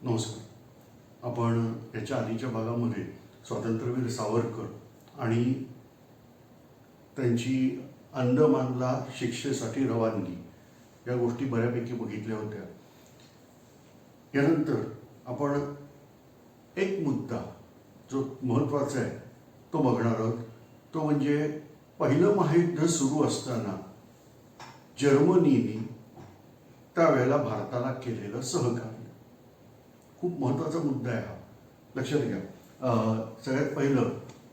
नमस्कार. आपण याच्या आधीच्या भागामध्ये स्वातंत्र्यवीर सावरकर आणि त्यांची अंदमानला शिक्षेसाठी रवानगी या गोष्टी बऱ्यापैकी बघितल्या होत्या. यानंतर आपण एक मुद्दा जो महत्त्वाचा आहे तो बघणार आहोत. तो म्हणजे पहिलं महायुद्ध सुरू असताना जर्मनीने त्यावेळेला भारताला केलेलं सहकार्य. खूप महत्त्वाचा मुद्दा आहे हा, लक्षात घ्या. सगळ्यात पहिलं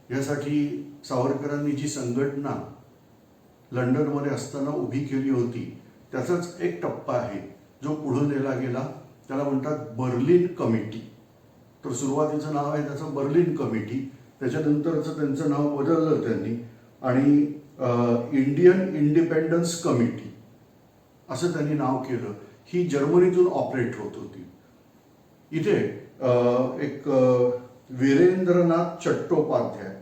यासाठी सावरकरांनी जी संघटना लंडनमध्ये असताना उभी केली होती त्याचाच एक टप्पा आहे जो पुढे नेला गेला. त्याला म्हणतात बर्लिन कमिटी. तर सुरुवातीचं नाव आहे त्याचं बर्लिन कमिटी. त्याच्यानंतरचं त्यांचं नाव बदललं त्यांनी आणि इंडियन इंडिपेंडन्स कमिटी असं त्यांनी नाव केलं. ही जर्मनीतून ऑपरेट होत होती. इथे एक वीरेंद्रनाथ चट्टोपाध्याय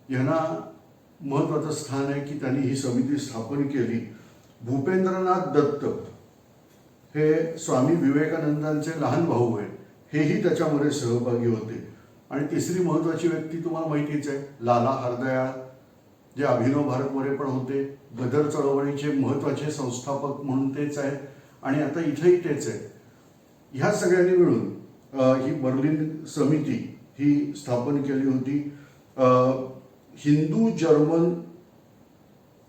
यांना महत्त्वाचं स्थान आहे की त्यांनी ही समिती स्थापन केली. भूपेंद्रनाथ दत्त हे स्वामी विवेकानंदांचे लहान भाऊ आहेत, हेही त्याच्यामध्ये सहभागी होते. आणि तिसरी महत्त्वाची व्यक्ती तुम्हाला माहितीच आहे, लाला हरदयाळ, जे अभिनव भारतमध्ये पण होते. गदर चळवळीचे महत्त्वाचे संस्थापक म्हणून तेच आहेत आणि आता इथेही तेच आहेत. ह्या सगळ्यांनी मिळून ही बर्लिन समिती ही स्थापन केली होती. हिंदू जर्मन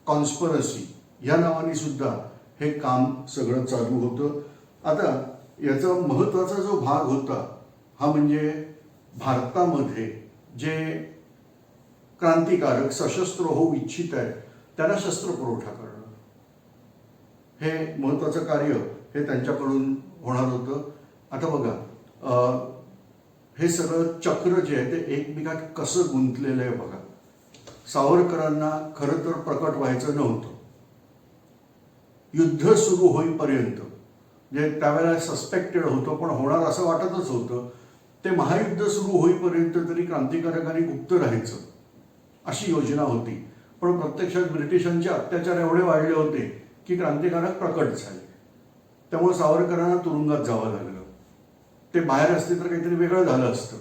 कॉन्स्परसी या नावाने सुद्धा हे काम सगळं चालू होतं. आता याचा महत्त्वाचा जो भाग होता हा म्हणजे भारतामध्ये जे क्रांतिकारक सशस्त्र होऊ इच्छित आहेत त्यांना शस्त्र पुरवठा करणं, हे महत्त्वाचं कार्य हे त्यांच्याकडून होणार होतं. आता बघा, हे सगळं चक्र जे आहे ते एकमेकात कसं गुंतलेलं आहे बघा. सावरकरांना खरं तर प्रकट व्हायचं नव्हतं. युद्ध सुरू होईपर्यंत जे त्यावेळेला सस्पेक्टेड होतं पण होणार असं वाटतच होतं. ते महायुद्ध सुरू होईपर्यंत तरी क्रांतिकारकांनी गुप्त राहायचं अशी योजना होती. पण प्रत्यक्षात ब्रिटिशांचे अत्याचार एवढे वाढले होते की क्रांतिकारक प्रकट झाले. त्यामुळे सावरकरांना तुरुंगात जावं लागलं. ते बाहेर असते तर काहीतरी वेगळं झालं असतं.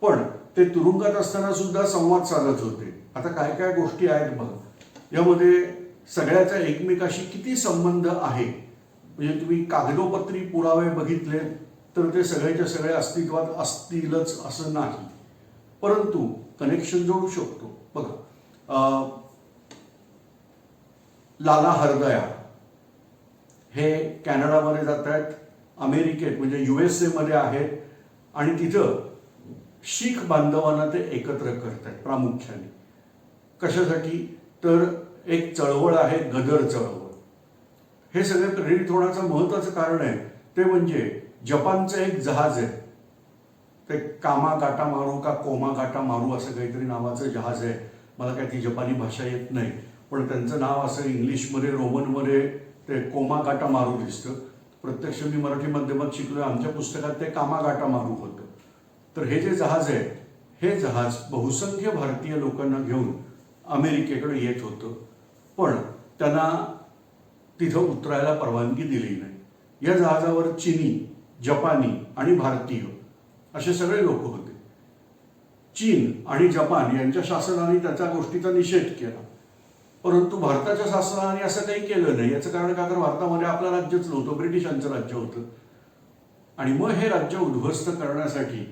पण ते तुरुंगात असताना सुद्धा संवाद साधत होते. आता काय काय गोष्टी आहेत बघा. यामध्ये सगळ्याचा एकमेकाशी किती संबंध आहे. म्हणजे तुम्ही कागदोपत्री पुरावे बघितले तर ते सगळ्याच्या सगळे अस्तित्वात असतीलच असं नाही, परंतु कनेक्शन जोडू शकतो. बघा, लाला हरदयाळ हे कॅनडामध्ये जात आहेत, अमेरिकेत म्हणजे USA मध्ये आहेत आणि तिथं शीख बांधवांना ते एकत्र करत आहेत प्रामुख्याने. कशासाठी तर एक चळवळ आहे गदर चळवळ. हे सगळे प्रेरित होण्याचं महत्त्वाचं कारण आहे ते म्हणजे जपानचं एक जहाज आहे, ते कामागाटा मारू का कोमागाटा मारू असं काहीतरी नावाचं जहाज आहे. मला काय ती जपानी भाषा येत नाही, पण त्यांचं नाव असं इंग्लिशमध्ये रोमनमध्ये ते कोमागाटा मारू दिसतं. प्रत्यक्ष मी मराठी माध्यमात शिकलोय, आमच्या पुस्तकात ते कामागाटा मारू होतं. तर हे जे जहाज आहे हे जहाज बहुसंख्य भारतीय लोकांना घेऊन अमेरिकेकडे येत होतं, पण त्यांना तिथं उतरायला परवानगी दिली नाही. या जहाजावर चीनी, जपानी आणि भारतीय असे सगळे लोक होते. चीन आणि जपान यांच्या शासनाने त्याच्या गोष्टीचा निषेध केला, परंतु भारताच्या शासनाने असं काही केलं नाही. याचं कारण का तर भारतामध्ये आपलं राज्यच नव्हतं, ब्रिटिशांचं राज्य होतं. आणि मग हे राज्य उद्ध्वस्त करण्यासाठी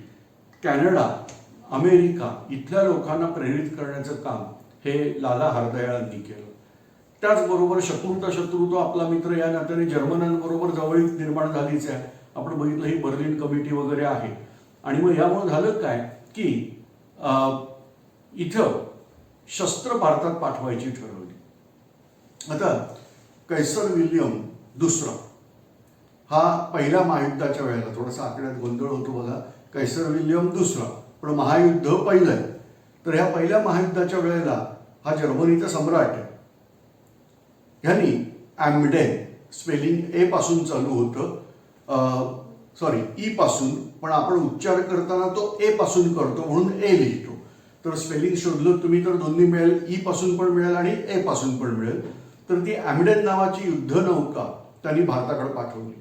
कॅनडा, अमेरिका इथल्या लोकांना प्रेरित करण्याचं काम हे लाला हरदयाळांनी केलं. त्याचबरोबर शत्रूचा शत्रू तो आपला मित्र या नात्याने जर्मनांबरोबर जवळीक निर्माण झालीच आहे. आपण बघितलं ही बर्लिन कमिटी वगैरे आहे. आणि मग यामुळे झालं काय की इथं शस्त्र भारतात पाठवायची ठरवली. आता कैसर विल्यम दुसरा हा पहिल्या महायुद्धाच्या वेळेला, थोडासा आकड्यात गोंधळ होतो बघा, कैसर विल्यम दुसरा पण महायुद्ध पहिलं आहे. तर ह्या पहिल्या महायुद्धाच्या वेळेला हा जर्मनीचा सम्राट आहे. ह्यांनी ॲम्डेन, स्पेलिंग ए पासून चालू होतं, सॉरी ई पासून, पण आपण उच्चार करताना तो ए पासून करतो म्हणून ए लिहितो. तर स्पेलिंग शोधलं तुम्ही तर दोन्ही मिळेल, ई पासून पण मिळेल आणि ए पासून पण मिळेल. तर ती ॲम्डेन नावाची युद्ध नौका त्यांनी भारताकडे पाठवली.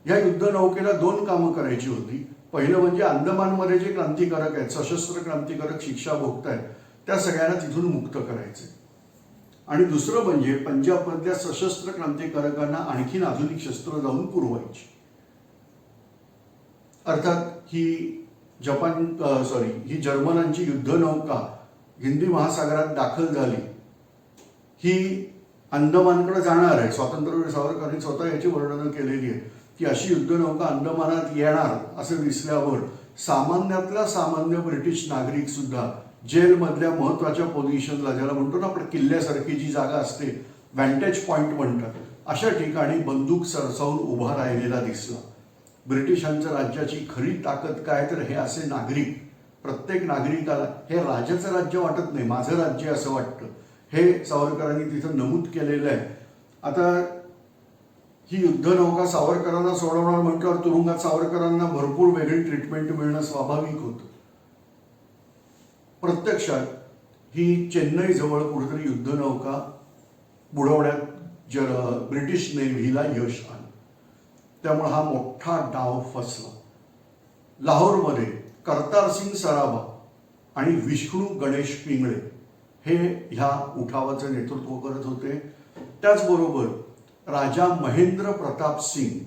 या युद्धनौकेला 2 कामं करायची होती. पहिलं म्हणजे अंदमानमध्ये जे क्रांतिकारक आहेत, सशस्त्र क्रांतिकारक शिक्षा भोगतायत, त्या सगळ्यांना तिथून मुक्त करायचे. आणि दुसरं म्हणजे पंजाबमधल्या सशस्त्र क्रांतिकारकांना आणखीन आधुनिक शस्त्र जाऊन पुरवायची. अर्थात ही जर्मनांची युद्धनौका हिंदी महासागरात दाखल झाली, ही अंदमानकडे जाणार आहे. स्वातंत्र्यवीर सावरकरांनी स्वतः याची वर्णनं केलेली आहे की अशी युद्धनौका अंदमानात येणार असं दिसल्यावर सामान्यातला सामान्य ब्रिटिश नागरिक सुद्धा जेलमधल्या महत्वाच्या पोझिशनला, ज्याला म्हणतो ना आपण किल्ल्यासारखी जी जागा असते, व्हॅन्टेज पॉइंट म्हणतात, अशा ठिकाणी बंदूक सरसावून उभा राहिलेला दिसला. ब्रिटिशांच्या राज्याची खरी ताकद काय, तर हे असे नागरिक, प्रत्येक नागरिकाला हे राजाचं राज्य वाटत नाही, माझं राज्य असं वाटतं. हे सावरकरांनी तिथं नमूद केलेलं आहे. आता ही युद्धनौका सावरकरांना सोडवणार म्हटल्यावर तुरुंगात सावरकरांना भरपूर वेगळी ट्रीटमेंट मिळणं स्वाभाविक होतं. प्रत्यक्षात ही चेन्नई जवळ कुठेतरी युद्धनौका बुडवण्यात ब्रिटिश नेव्हीला यश आलं. त्यामुळे हा मोठा डाव फसला. लाहोरमध्ये करतारसिंग सराभा आणि विष्णू गणेश पिंगळे हे ह्या उठावाचं नेतृत्व करत होते. त्याचबरोबर राजा महेंद्र प्रताप सिंग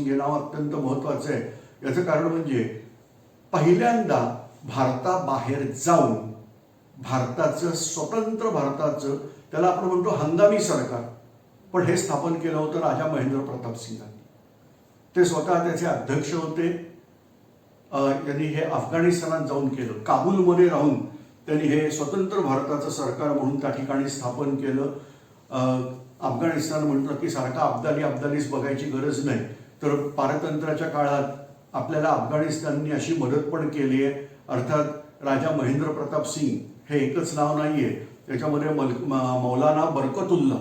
हे नाव अत्यंत महत्वाचं आहे. याचं कारण म्हणजे पहिल्यांदा भारताबाहेर जाऊन स्वतंत्र भारताचं, त्याला आपण म्हणतो हंगामी सरकार, पण हे स्थापन केलं होतं राजा महेंद्र प्रताप सिंगांनी. ते स्वतः त्याचे अध्यक्ष होते. त्यांनी हे अफगाणिस्तानात जाऊन केलं. काबूलमध्ये राहून त्यांनी हे स्वतंत्र भारताचं सरकार म्हणून त्या ठिकाणी स्थापन केलं. अफगाणिस्तान म्हटलं की सारखा अब्दालीच बघायची गरज नाही. तर पारतंत्र्याच्या काळात आपल्याला अफगाणिस्ताननी अशी मदत पण केली आहे. अर्थात राजा महेंद्र प्रताप सिंग हे एकच नाव नाहीये, त्याच्यामध्ये मौलाना बरकतुल्ला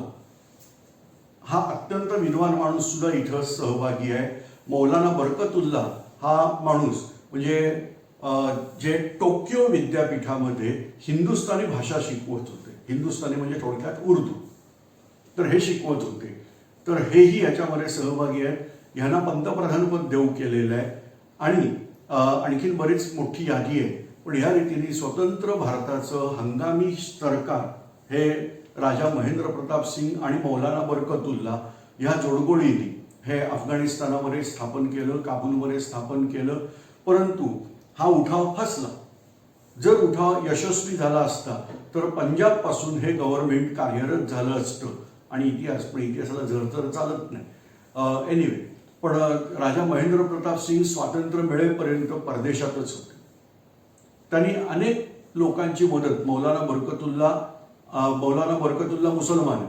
हा अत्यंत विद्वान माणूस सुद्धा इथं सहभागी आहे. मौलाना बरकतुल्ला हा माणूस म्हणजे जे टोकियो विद्यापीठामध्ये हिंदुस्थानी भाषा शिकवत होते. हिंदुस्थानी म्हणजे थोडक्यात उर्दू. तर हे शिकवत होते. तर हेही याच्यामध्ये सहभागी आहेत. ह्यांना पंतप्रधानपद देऊ केलेलं आहे. आणि आणखीन बरीच मोठी यादी आहे. पण या रीतीने स्वतंत्र भारताचं हंगामी सरकार हे राजा महेंद्र प्रताप सिंग आणि मौलाना बरकतुल्ला ह्या जोडगोळीने हे अफगाणिस्तानामध्ये स्थापन केलं, काबूलमध्ये स्थापन केलं. परंतु हा उठाव फसला. जर उठाव यशस्वी झाला असता तर पंजाबपासून हे गव्हर्नमेंट कार्यरत झालं असतं आणि इतिहासाला जर चालत नाही. एनिवे, पण राजा महेंद्र प्रताप सिंग स्वातंत्र्य मिळेपर्यंत परदेशातच होते. त्यांनी अनेक लोकांची मदत, मौलाना बरकतुल्ला मुसलमान,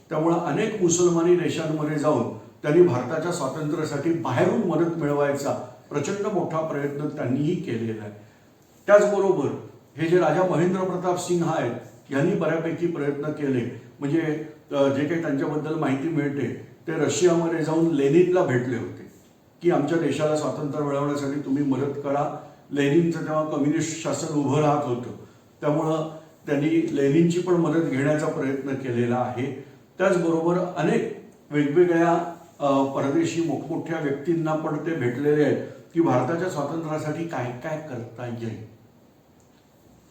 त्यामुळं अनेक मुसलमानी देशांमध्ये जाऊन त्यांनी भारताच्या स्वातंत्र्यासाठी बाहेरून मदत मिळवायचा प्रचंड मोठा प्रयत्न त्यांनीही केलेला आहे. त्याचबरोबर हे जे राजा महेंद्र प्रताप सिंग आहेत यांनी बऱ्यापैकी प्रयत्न केले. म्हणजे जे काही त्यांच्याबद्दल माहिती मिळते ते रशियामध्ये जाऊन लेनिनला भेटले होते की आमच्या देशाला स्वातंत्र्य मिळवण्यासाठी तुम्ही मदत करा. लेनिनचं तेव्हा कम्युनिस्ट शासन उभं राहत होतं, त्यामुळं त्यांनी लेनिनची पण मदत घेण्याचा प्रयत्न केलेला आहे. त्याचबरोबर अनेक वेगवेगळ्या परदेशी मोठमोठ्या व्यक्तींना पण ते भेटलेले आहेत की भारताच्या स्वातंत्र्यासाठी काय काय करता येईल.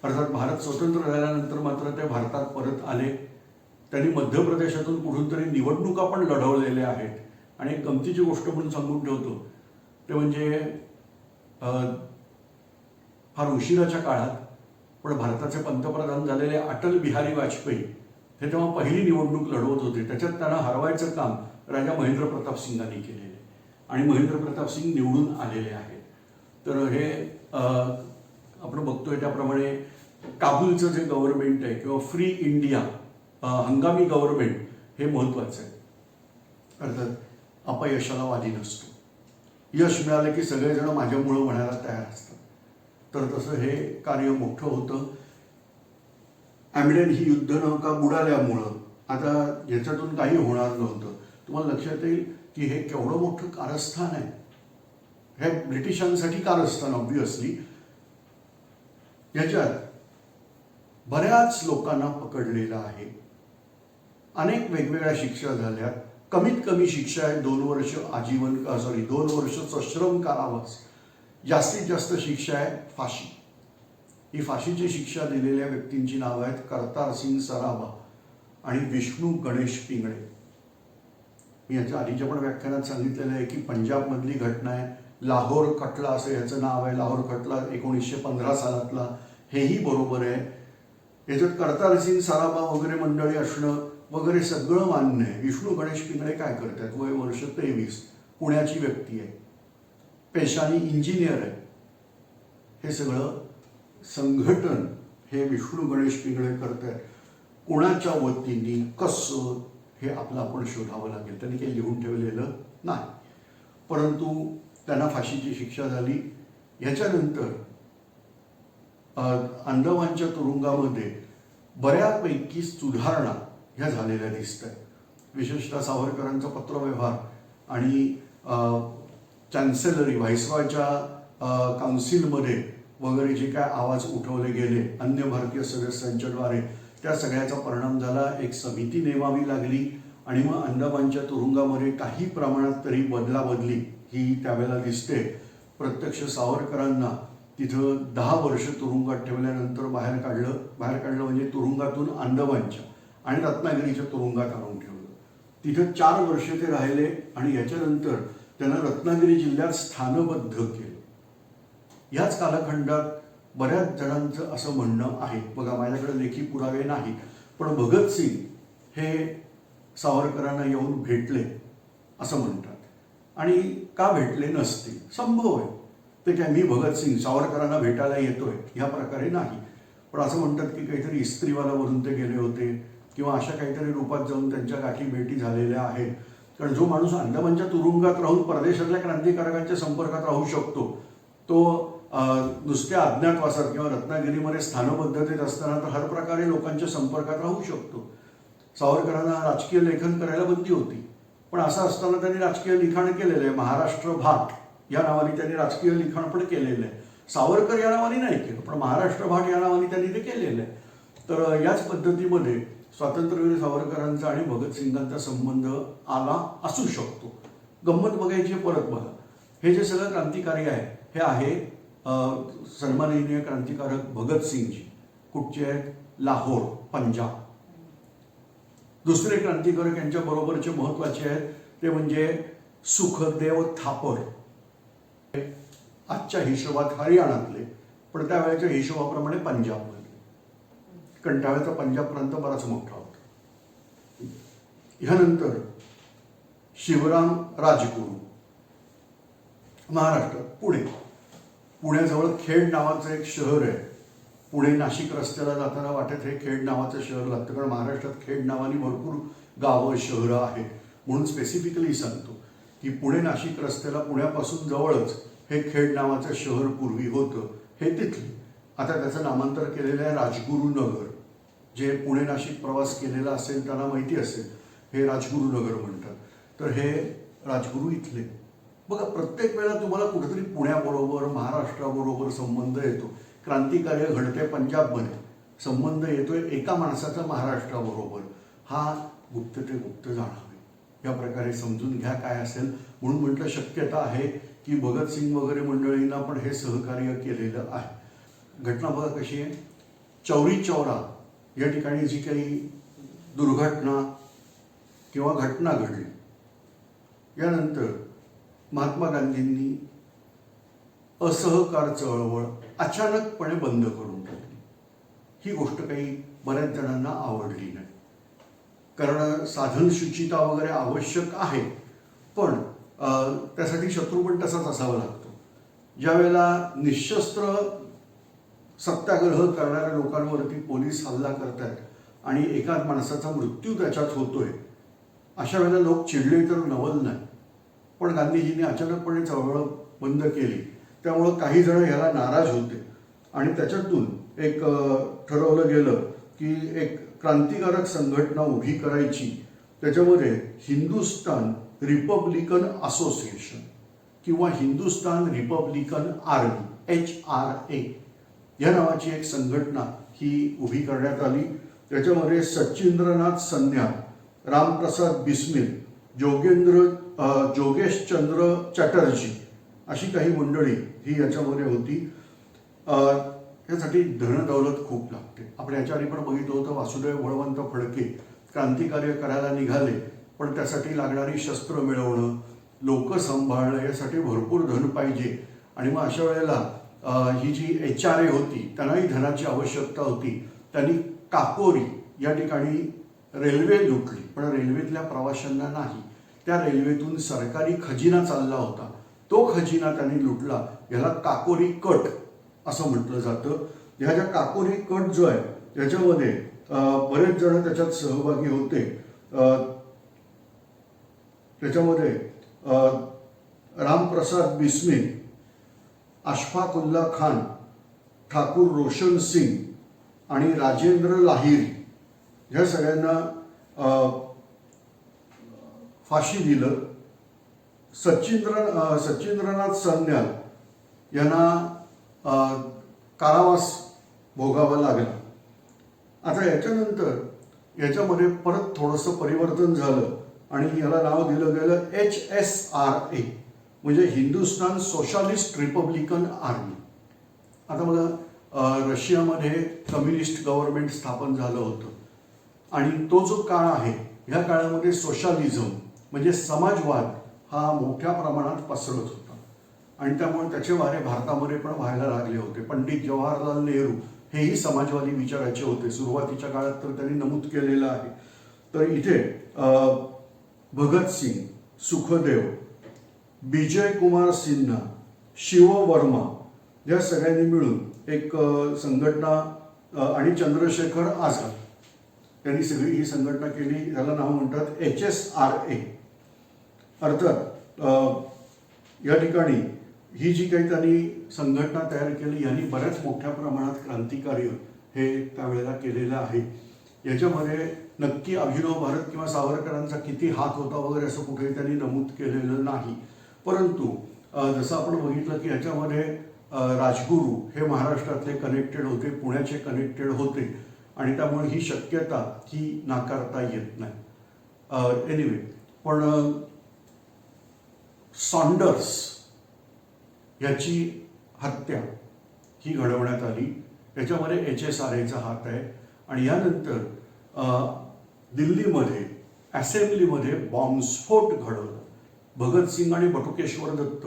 अर्थात भारत स्वतंत्र झाल्यानंतर मात्र ते भारतात परत आले. त्यांनी मध्य प्रदेशातून कुठून तरी निवडणुका पण लढवलेल्या आहेत. आणि एक गमतीची गोष्ट म्हणून सांगून ठेवतो ते म्हणजे फार उशिराच्या काळात पण भारताचे पंतप्रधान झालेले अटल बिहारी वाजपेयी हे तेव्हा पहिली निवडणूक लढवत होते. त्याच्यात त्यांना हरवायचं काम राजा महेंद्र प्रताप सिंगांनी केलेले आणि महेंद्र प्रताप सिंग निवडून आलेले आहेत. तर हे आपण बघतोय त्याप्रमाणे काबूलचं जे गव्हर्नमेंट आहे किंवा फ्री इंडिया हंगामी गव्हर्नमेंट हे महत्वाचं आहे. अर्थात अपयशाला वादी नसतो. यश मिळालं की सगळेजण माझ्यामुळं म्हणायला तयार असतात. तर तसं हे कार्य मोठं होतं. ॲम्डेन ही युद्धनौका बुडाल्यामुळं आता याच्यातून काही होणार नव्हतं. तुम्हाला लक्षात येईल की हे केवढं मोठं कारस्थान आहे. हे ब्रिटिशांसाठी कारस्थान ऑब्व्हियसली. याच्यात बऱ्याच लोकांना पकडलेलं आहे. अनेक वेगवेगळ्या शिक्षा झाल्या. कमीत कमी शिक्षा आहे 2 वर्ष आजीवन 2 वर्ष सश्रम कारावास, जास्तीत जास्त शिक्षा आहे फाशी. ही फाशीची शिक्षा दिलेल्या व्यक्तींची नावं आहेत करतार सिंग सराभा आणि विष्णू गणेश पिंगळे. मी याच्या आधीच्या पण व्याख्यानात सांगितलेलं आहे की पंजाबमधली घटना आहे. लाहोर खटला असं याचं नाव आहे. लाहोर खटला 1915 सालातला. हेही बरोबर आहे. याच्यात करतार सिंग सराभा वगैरे मंडळी असणं वगैरे सगळं मान्य आहे. विष्णू गणेश पिंगळे काय करतात? वय वर्ष 23, पुण्याची व्यक्ती आहे, पेशाने इंजिनियर आहे. हे सगळं संघटन हे विष्णू गणेश पिंगळे करतात. कोणाच्या वतीने कसं हे आपलं आपण शोधावं लागेल. त्यांनी काही लिहून ठेवलेलं नाही, परंतु त्यांना फाशीची शिक्षा झाली. ह्याच्यानंतर अंदमानच्या तुरुंगामध्ये बऱ्यापैकी सुधारणा ह्या झालेल्या दिसत आहेत. विशेषतः सावरकरांचा पत्रव्यवहार आणि चॅन्सेलरी व्हाईसरॉयच्या काउन्सिलमध्ये वगैरे जे काय आवाज उठवले गेले अन्य भारतीय सदस्यांच्याद्वारे, त्या सगळ्याचा परिणाम झाला. एक समिती नेमावी लागली आणि मग अंदमानच्या तुरुंगामध्ये काही प्रमाणात तरी बदलाबदली ही त्यावेळेला दिसते. प्रत्यक्ष सावरकरांना तिथं 10 वर्ष तुरुंगात ठेवल्यानंतर बाहेर काढलं म्हणजे तुरुंगातून अंदमानच्या आणि रत्नागिरीच्या तुरुंगात आणून ठेवलं. तिथं 4 वर्ष ते राहिले आणि याच्यानंतर त्यांना रत्नागिरी जिल्ह्यात स्थानबद्ध केलं. याच कालखंडात बऱ्याच जणांचं असं म्हणणं आहे, बघा माझ्याकडे लेखी पुरावे नाही, पण भगतसिंग हे सावरकरांना येऊन भेटले असं म्हणतात. आणि का भेटले नसतील? संभव आहे. ते काय मी भगतसिंग सावरकरांना भेटायला येतोय ह्या प्रकारे नाही, पण असं म्हणतात की काहीतरी इस्त्रीवालावरून ते गेले होते किंवा अशा काहीतरी रूपात जाऊन त्यांच्या गाठी भेटी झालेल्या आहेत. कारण जो माणूस अंदमानच्या तुरुंगात राहून परदेशातल्या क्रांतिकारकांच्या संपर्कात राहू शकतो, तो नुसत्या अज्ञातवासात किंवा रत्नागिरीमध्ये स्थानबद्धतेत असताना तर हर प्रकारे लोकांच्या संपर्कात राहू शकतो. सावरकरांना राजकीय लेखन करायला बंदी होती, पण असं असताना त्यांनी राजकीय लिखाण केलेलं आहे. महाराष्ट्र भाट या नावाने त्यांनी राजकीय लिखाण पण केलेलं आहे. सावरकर या नावाने नाही केलं, पण महाराष्ट्र भाट या नावाने त्यांनी ते केलेलं आहे. तर याच पद्धतीमध्ये स्वातंत्र्यवीर सावरकरांचा आणि भगतसिंगांचा संबंध आला असू शकतो. गंमत बघायची परत बघा, हे जे सगळं क्रांतिकारी आहे हे आहे सन्माननीय क्रांतिकारक भगतसिंगजी. कुठचे आहेत? लाहोर, पंजाब. दुसरे क्रांतिकारक यांच्या बरोबरचे महत्वाचे आहेत ते म्हणजे सुखदेव थापर, आजच्या हिशोबात हरियाणातले, पण त्यावेळेच्या हिशोबाप्रमाणे पंजाबमध्ये, कारण त्यावेळेचा पंजाब प्रांत बराच मोठा होता. ह्यानंतर शिवराम राजगुरू, महाराष्ट्र, पुण्याजवळ खेड नावाचं एक शहर आहे. पुणे नाशिक रस्त्याला जाताना वाटेत हे खेड नावाचं शहर लागतं, कारण महाराष्ट्रात खेड नावाने भरपूर गावं शहरं आहेत. म्हणून स्पेसिफिकली सांगतो की पुणे नाशिक रस्त्याला पुण्यापासून जवळच हे खेड नावाचं शहर पूर्वी होतं. हे तिथले आता त्याचं नामांतर केलेलं आहे राजगुरुनगर. जे पुणे नाशिक प्रवास केलेला असेल त्यांना माहिती असेल, हे राजगुरुनगर म्हणतात. तर हे राजगुरू इथले. बघा, प्रत्येक वेळेला तुम्हाला कुठेतरी पुण्याबरोबर महाराष्ट्राबरोबर संबंध येतो. क्रांतिकार्य घडते पंजाबमध्ये, संबंध येतोय एका माणसाचा महाराष्ट्राबरोबर. हा गुप्त ते गुप्त जाणावे, या प्रकारे समजून घ्या काय असेल. म्हणून म्हटलं शक्यता आहे की भगतसिंग वगैरे मंडळींना पण हे सहकार्य केलेलं आहे. घटना बघा कशी आहे. चौरी चौरा या ठिकाणी जी काही दुर्घटना किंवा घटना घडली, यानंतर महात्मा गांधींनी असहकार चळवळ अचानकपणे बंद करून टाकली. ही गोष्ट काही बऱ्याच जणांना आवडली नाही, कारण साधन शुचिता वगैरे आवश्यक आहे, पण त्यासाठी शत्रू पण तसाच असावा लागतो. ज्या वेळेला निशस्त्र सत्याग्रह करणाऱ्या लोकांवरती पोलीस हल्ला करतात आणि एका माणसाचा मृत्यू त्याच्यात होतोय, अशा वेळेला लोक चिडले तर नवल नाही. पण गांधीजींनी अचानकपणे चळवळ बंद केली, त्यामुळं काही जण ह्याला नाराज होते आणि त्याच्यातून एक ठरवलं गेलं की एक क्रांतिकारक संघटना उभी करायची. त्याच्यामध्ये हिंदुस्तान रिपब्लिकन असोसिएशन किंवा हिंदुस्तान रिपब्लिकन आर्मी HRA या नावाची एक संघटना ही उभी करण्यात आली. त्याच्यामध्ये सचिंद्रनाथ सन्याल, रामप्रसाद बिस्मिल, जोगेशचंद्र चॅटर्जी अशी काही मंडळी ही याच्यामध्ये होती. यासाठी धनदौलत खूप लागते. आपण याच्या आधी पण बघितलं होतं, वासुदेव बळवंत फडके क्रांतिकार्य करायला निघाले, पण त्यासाठी लागणारी शस्त्र मिळवणं, लोक सांभाळणं यासाठी भरपूर धन पाहिजे. आणि मग अशा वेळेला ही जी HRA होती त्यांनाही धनाची आवश्यकता होती. त्यांनी काकोरी या ठिकाणी रेल्वे लुटली, पण रेल्वेतल्या प्रवाशांना नाही. त्या रेल्वेतून सरकारी खजिना चालला होता, तो खजिना त्यांनी लुटला. याला काकोरी कट असं म्हटलं जातं. ह्या ज्या काकोरी कट जो आहे त्याच्यामध्ये बरेच जण त्याच्यात सहभागी होते. त्याच्यामध्ये रामप्रसाद बिस्मिल, अशफाकुल्ला खान, ठाकूर रोशन सिंग आणि राजेंद्र लाहिरी ह्या सगळ्यांना फाशी दिलं. सचिंद्रनाथ सन्याल यांना कारावास भोगावा लागला. आता याच्यानंतर याच्यामध्ये परत थोडंसं परिवर्तन झालं आणि याला नाव दिलं गेलं HSRA, म्हणजे हिंदुस्थान सोशलिस्ट रिपब्लिकन आर्मी. आता बघा, रशियामध्ये कम्युनिस्ट गव्हर्नमेंट स्थापन झालं होतं आणि तो जो काळ आहे ह्या काळामध्ये सोशलिझम म्हणजे समाजवाद हा मोठ्या प्रमाणात पसरत होता आणि त्यामुळे त्याचे वारे भारतामध्ये पण व्हायला लागले होते. पंडित जवाहरलाल नेहरू हेही समाजवादी विचाराचे होते सुरुवातीच्या काळात, तर त्यांनी नमूद केलेलं आहे. तर इथे भगतसिंग, सुखदेव, विजय कुमार सिन्हा, शिव वर्मा या सगळ्यांनी मिळून एक संघटना आणि चंद्रशेखर आझाद यांनी सगळी ही संघटना केली. याला नाव म्हणतात HSRA. अर्थात या ठिकाणी ही जी काही त्यांनी संघटना तयार केली यांनी बऱ्याच मोठ्या प्रमाणात क्रांतिकार्य हे त्यावेळेला केलेलं आहे. याच्यामध्ये नक्की अभिनव भारत किंवा सावरकरांचा किती हात होता वगैरे असं कुठेही त्यांनी नमूद केलेलं नाही. परंतु जसं आपण बघितलं की याच्यामध्ये राजगुरू हे महाराष्ट्रातले कनेक्टेड होते, पुण्याचे कनेक्टेड होते आणि त्यामुळे ही शक्यता ही नाकारता येत नाही. एनिवे, पण सॉन्डर्स याची हत्या ही घडवण्यात आली. याच्यामध्ये HSRAचा हात आहे. आणि यानंतर दिल्लीमध्ये असेंब्लीमध्ये बॉम्बस्फोट घडवला. भगतसिंग आणि बटुकेश्वर दत्त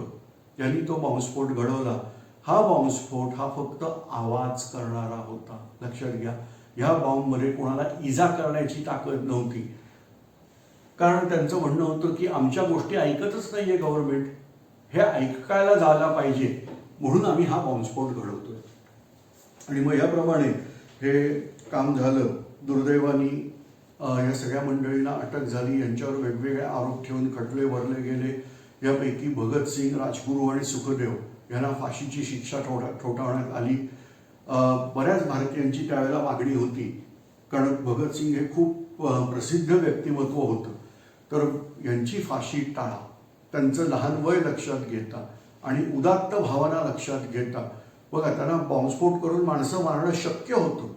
यांनी तो बॉम्बस्फोट घडवला. हा बॉम्बस्फोट हा फक्त आवाज करणारा होता. लक्षात घ्या, ह्या बॉम्बमध्ये कोणाला इजा करण्याची ताकद नव्हती. कारण त्यांचं म्हणणं होतं की आमच्या गोष्टी ऐकतच नाहीये गव्हर्नमेंट, हे ऐकायला जायला पाहिजे म्हणून आम्ही हा बॉम्बस्फोट घडवतोय. आणि मग याप्रमाणे हे काम झालं. दुर्दैवानी या सगळ्या मंडळींना अटक झाली. यांच्यावर वेगवेगळे आरोप ठेवून खटले भरले गेले. यापैकी भगतसिंग, राजगुरू आणि सुखदेव यांना फाशीची शिक्षा ठोठावण्यात आली. बऱ्याच भारतीयांची त्यावेळेला मागणी होती, कारण भगतसिंग हे खूप प्रसिद्ध व्यक्तिमत्व होतं, तर यांची फाशी टाळा. त्यांचं लहान वय लक्षात घेता आणि उदात्त भावना लक्षात घेता. बघा, त्यांना बॉम्बस्फोट करून माणसं मारणं शक्य होतं.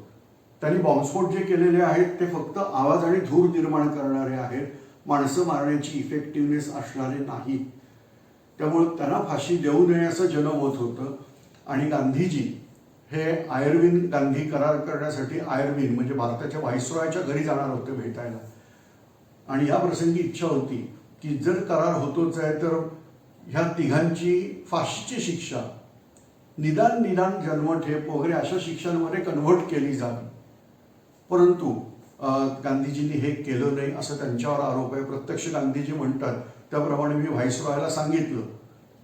त्यांनी बॉम्बस्फोट जे केलेले आहेत ते फक्त आवाज आणि धूर निर्माण करणारे आहेत, माणसं मारण्याची इफेक्टिव्हनेस असणारे नाही. त्यामुळे त्यांना फाशी देऊ नये असं जनमत होतं. आणि गांधीजी हे आयर्विन गांधी करार करण्यासाठी आयर्विन म्हणजे भारताच्या व्हाईसरॉयच्या घरी जाणार होते भेटायला. आणि या प्रसंगी इच्छा होती की जर करार होतोच आहे तर ह्या तिघांची फाशीची शिक्षा निदान जन्मठेप वगैरे अशा शिक्षांमध्ये कन्व्हर्ट केली जावी. परंतु गांधीजींनी हे केलं नाही असं त्यांच्यावर आरोप आहे. प्रत्यक्ष गांधीजी म्हणतात त्याप्रमाणे मी व्हाईसरॉयला सांगितलं,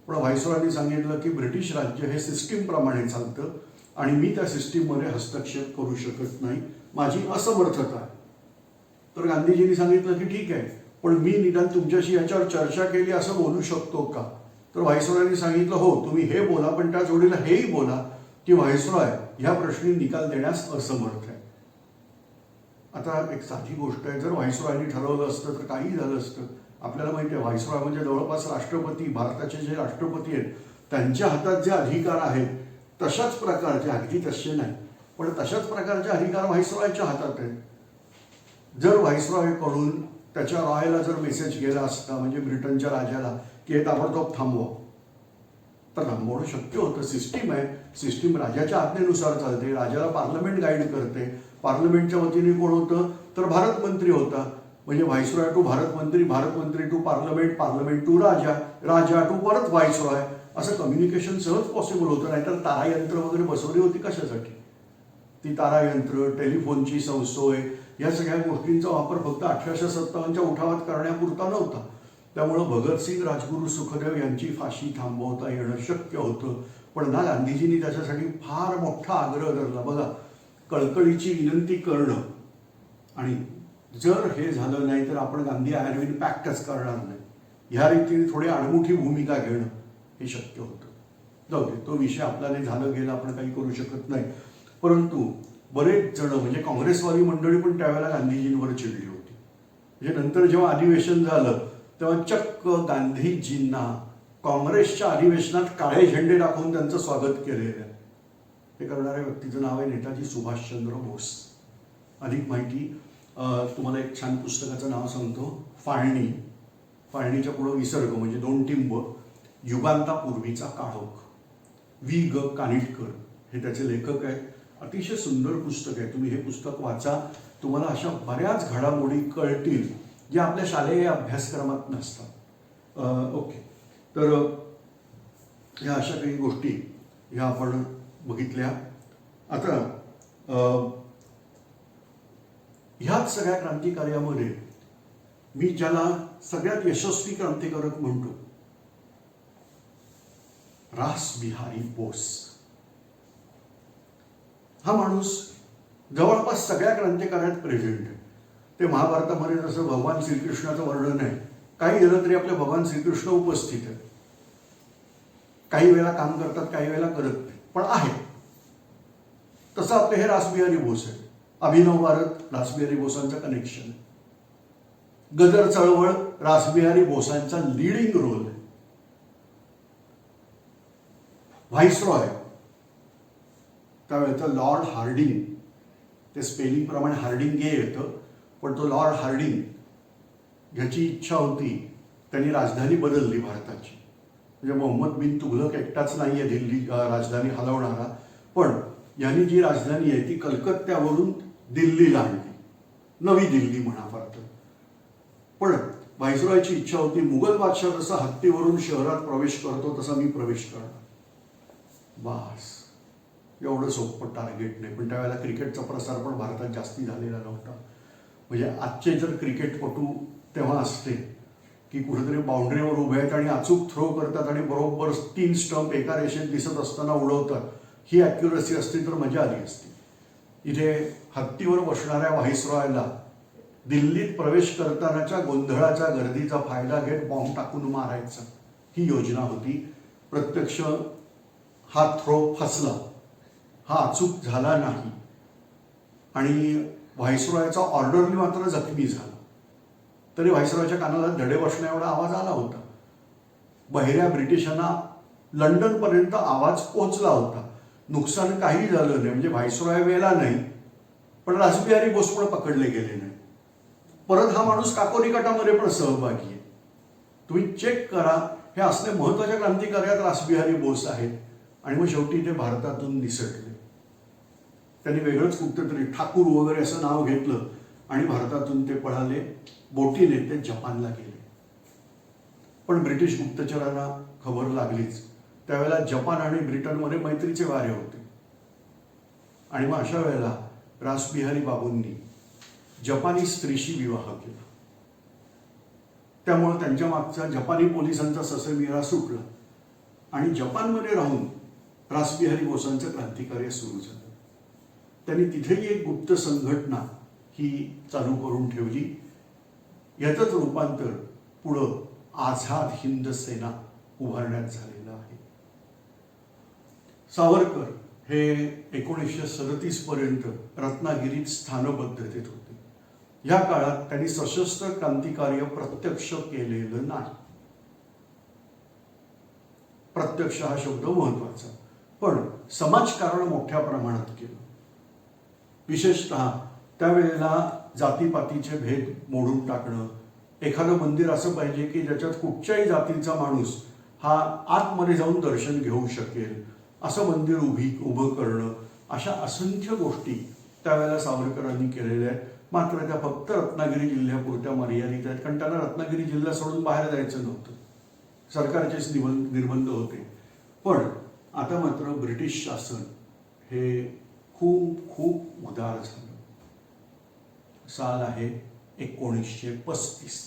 पण व्हाईसरॉयनी सांगितलं की ब्रिटिश राज्य हे सिस्टीमप्रमाणे चालतं आणि मी त्या सिस्टीममध्ये हस्तक्षेप करू शकत नाही, माझी असमर्थता आहे. तर गांधीजींनी सांगितलं की ठीक आहे, पण मी निदान तुमच्याशी याच्यावर चर्चा केली असं बोलू शकतो का? तर व्हाईसरॉयनी सांगितलं हो तुम्ही हे बोला, पण त्या जोडीला हेही बोला की व्हाईसरॉय ह्या प्रश्नी निकाल देण्यास असमर्थ आहे. आता एक साधी गोष्ट आहे, जर व्हाईसरॉयनी ठरवलं असतं तर काही झालं असतं. आपल्याला माहिती आहे व्हाईसरॉय म्हणजे जवळपास राष्ट्रपती, भारताचे जे राष्ट्रपती आहेत त्यांच्या हातात जे अधिकार आहेत तशाच प्रकारचे, अगदी तसे नाही पण तशाच प्रकारचे अधिकार व्हाईसरॉयच्या हातात आहेत. जर व्हाईसरॉयकडून त्याच्या रॉयला जर मेसेज गेला असता म्हणजे ब्रिटनच्या राजाला की हे ताबडतोब थांबवा, तर थांबवणं शक्य होतं. सिस्टीम आहे, सिस्टीम राजाच्या आज्ञेनुसार चालते, राजाला पार्लमेंट गाईड करते. पार्लमेंटच्या वतीने कोण होतं तर भारत मंत्री होता, म्हणजे व्हाईसरॉय टू भारत मंत्री, भारत मंत्री टू पार्लमेंट, पार्लमेंट टू राजा, राजा टू परत व्हाईसरॉय, असं कम्युनिकेशन सहज पॉसिबल होतं. नाहीतर तारायंत्र वगैरे बसवली होती कशासाठी? ती तारायंत्र, टेलिफोनची सोय, या सगळ्या गोष्टींचा वापर फक्त 1857च्या उठावात करण्यापुरता नव्हता. त्यामुळं भगतसिंग, राजगुरू, सुखदेव यांची फाशी थांबवता येणं शक्य होतं. पण ना गांधीजींनी त्याच्यासाठी फार मोठा आग्रह धरला. बघा, कळकळीची विनंती करणं आणि जर हे झालं नाही तर आपण गांधी आयर्विन पॅक्टच करणार नाही, ह्या रीतीने थोडी आडमुठी भूमिका घेणं हे शक्य होतं. जाऊ दे, तो विषय आपल्याला झालं गेला, आपण काही करू शकत नाही. परंतु बरेच जण म्हणजे काँग्रेसवाली मंडळी पण त्यावेळेला गांधीजींवर चिडली होती. म्हणजे नंतर जेव्हा अधिवेशन झालं तेव्हा चक्क गांधीजींना काँग्रेसच्या अधिवेशनात काळे झेंडे दाखवून त्यांचं स्वागत केलेलं आहे. हे करणाऱ्या व्यक्तीचं नाव आहे नेताजी सुभाषचंद्र बोस. अधिक माहिती तुम्हाला एक छान पुस्तकाचं नाव सांगतो, फाळणी. फाळणीच्या पुढं विसर्ग म्हणजे 2 टिंब, युगांतापूर्वीचा काळोख. वि. ग. कानिटकर हे त्याचे लेखक आहेत. अतिशय सुंदर पुस्तक आहे, तुम्ही हे पुस्तक वाचा. तुम्हाला अशा बऱ्याच घडामोडी कळतील ज्या आपल्या शालेय अभ्यासक्रमात नसतात. ओके, तर ह्या अशा काही गोष्टी ह्या आपण बघितल्या. आता ह्याच सगळ्या क्रांतिकार्यामध्ये मी ज्याला सगळ्यात यशस्वी क्रांतिकारक म्हणतो, रासबिहारी बोस. हा माणूस जवळपास सगळ्या क्रांतिकार्यात प्रेझेंट आहे. ते महाभारतामध्ये जसं भगवान श्रीकृष्णाचं वर्णन आहे, काही झालं तरी आपले भगवान श्रीकृष्ण उपस्थित आहेत. काही वेळेला काम करतात, काही वेळेला करत नाही, पण आहे. तसं आपले हे रासबिहारी बोस आहे. अभिनव भारत रासबिहारी बोसांचं कनेक्शन आहे. गदर चळवळ रासबिहारी बोसांचा लीडिंग रोल आहे. व्हाईसरॉय त्यावेळेचं लॉर्ड हार्डिंग, ते स्पेलिंग प्रमाणे हार्डिंगे येतं, पण तो लॉर्ड हार्डिंग ह्याची इच्छा होती, त्यांनी राजधानी बदलली भारताची. म्हणजे मोहम्मद बिन तुघलक एकटाच नाही आहे दिल्ली राजधानी हलवणारा, पण यांनी जी राजधानी आहे ती कलकत्त्यावरून दिल्लीला आणली, नवी दिल्ली म्हणा परत. पण व्हाईसरॉयची इच्छा होती, मुघल बादशाह जसा हत्तीवरून शहरात प्रवेश करतो तसा मी प्रवेश करणार. बास, एवढं सोपं टार्गेट नाही. पण त्यावेळेला क्रिकेटचा प्रसार पण भारतात जास्ती झालेला नव्हता. म्हणजे आजचे जर क्रिकेटपटू तेव्हा असते की कुठेतरी बाउंड्रीवर उभे आहेत आणि अचूक थ्रो करतात आणि बरोबर 3 स्टंप एका रेषेत दिसत असताना उडवतात, ही ॲक्युरसी असती तर मजा आली असती. इथे हत्तीवर बसणाऱ्या व्हाईसरॉयला दिल्लीत प्रवेश करतानाच्या गोंधळाच्या गर्दीचा फायदा घेत बॉम्ब टाकून मारायचा, ही योजना होती. प्रत्यक्ष हा थ्रो फसला, हा अचूक झाला नाही आणि व्हाईसरॉयचा ऑर्डरली मात्र जखमी झाला. तरी व्हाईसरॉयच्या कानाला धडे बसण्या एवढा आवाज आला होता. बहिऱ्या ब्रिटिशांना लंडनपर्यंत आवाज पोहोचला होता. नुकसान काही झालं नाही, म्हणजे व्हाईसरॉय वेळेला नाही, पण रासबिहारी बोस पण पकडले गेले नाही. परत हा माणूस काकोरी गटामध्ये पण सहभागी आहे. तुम्ही चेक करा, हे असले महत्वाच्या क्रांतिकार्यात रासबिहारी बोस आहेत. आणि मग शेवटी ते भारतातून निसटले. त्यांनी वेगळंच कुठेतरी ठाकूर वगैरे असं नाव घेतलं आणि भारतातून ते पळाले, बोटीने ते जपानला गेले. पण ब्रिटिश गुप्तचरांना खबर लागलीच. त्यावेळेला जपान आणि ब्रिटनमध्ये मैत्रीचे वारे होते. आणि मग अशा वेळेला रासबिहारी बाबूंनी जपानी स्त्रीशी विवाह केला. त्यामुळे त्यांच्या मागचा जपानी पोलिसांचा ससेमिरा सुटला आणि जपानमध्ये राहून रासबिहारी बोसांचं क्रांतिकार्य सुरू झालं. त्यांनी तिथेही एक गुप्त संघटना ही चालू करून ठेवली. याचंच रूपांतर पुढं आझाद हिंद सेना उभारण्यात झालेलं आहे. सावरकर हे 1937 पर्यंत रत्नागिरीत स्थानबद्धतेत होते. या काळात त्यांनी सशस्त्र क्रांतिकार्य प्रत्यक्ष केलेलं नाही. प्रत्यक्ष हा शब्द महत्वाचा, पण समाजकारण मोठ्या प्रमाणात केलं. विशेषतः त्यावेळेला जातीपातीचे भेद मोडून टाकणं, एखादं मंदिर असं पाहिजे की ज्याच्यात कुठच्याही जातीचा माणूस हा आतमध्ये जाऊन दर्शन घेऊ शकेल, असं मंदिर उभं करणं, अशा असंख्य गोष्टी त्यावेळेला सावरकरांनी केलेल्या आहेत. मात्र त्या फक्त रत्नागिरी जिल्ह्यापुरत्या मर्यादित आहेत, कारण त्यांना रत्नागिरी जिल्हा सोडून बाहेर जायचं नव्हतं, सरकारचेच निर्बंध होते. पण आता मात्र ब्रिटिश शासन हे खूप खूप उदार झालं. साल आहे 1935.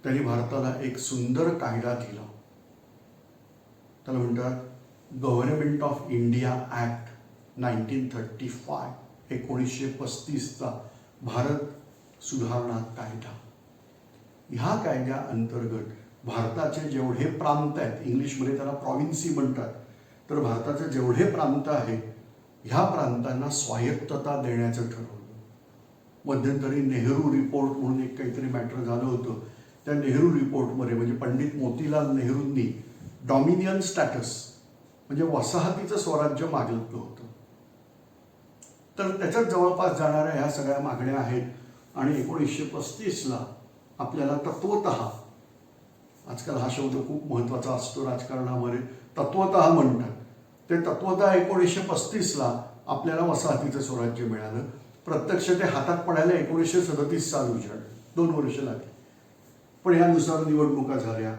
त्यांनी भारताला एक सुंदर कायदा दिला, त्याला म्हणतात गव्हर्नमेंट ऑफ इंडिया ऍक्ट 1935, 1935चा भारत सुधारणा कायदा. ह्या कायद्या अंतर्गत भारताचे जेवढे प्रांत आहेत, इंग्लिशमध्ये त्याला प्रॉव्हिन्सी म्हणतात, तर भारताचे जेवढे प्रांत आहेत ह्या प्रांतांना स्वायत्तता देण्याचं ठरवलं. मध्यंतरी नेहरू रिपोर्ट म्हणून एक काहीतरी मॅटर झालं होतं. त्या नेहरू रिपोर्टमध्ये म्हणजे पंडित मोतीलाल नेहरूंनी डॉमिनियन स्टॅटस म्हणजे वसाहतीचं स्वराज्य मागितलं होतं. तर त्याच्यात जवळपास जाणाऱ्या ह्या सगळ्या मागण्या आहेत. आणि 1935ला आपल्याला तत्वतः, आजकाल हा शब्द खूप महत्त्वाचा असतो राजकारणामध्ये, तत्वतः म्हणतात, ते तत्वतः 1935ला आपल्याला वसाहतीचं स्वराज्य मिळालं. प्रत्यक्ष ते हातात पडायला 1937 साल उजाडलं, 2 वर्ष लागली. पण यानुसार निवडणुका झाल्या,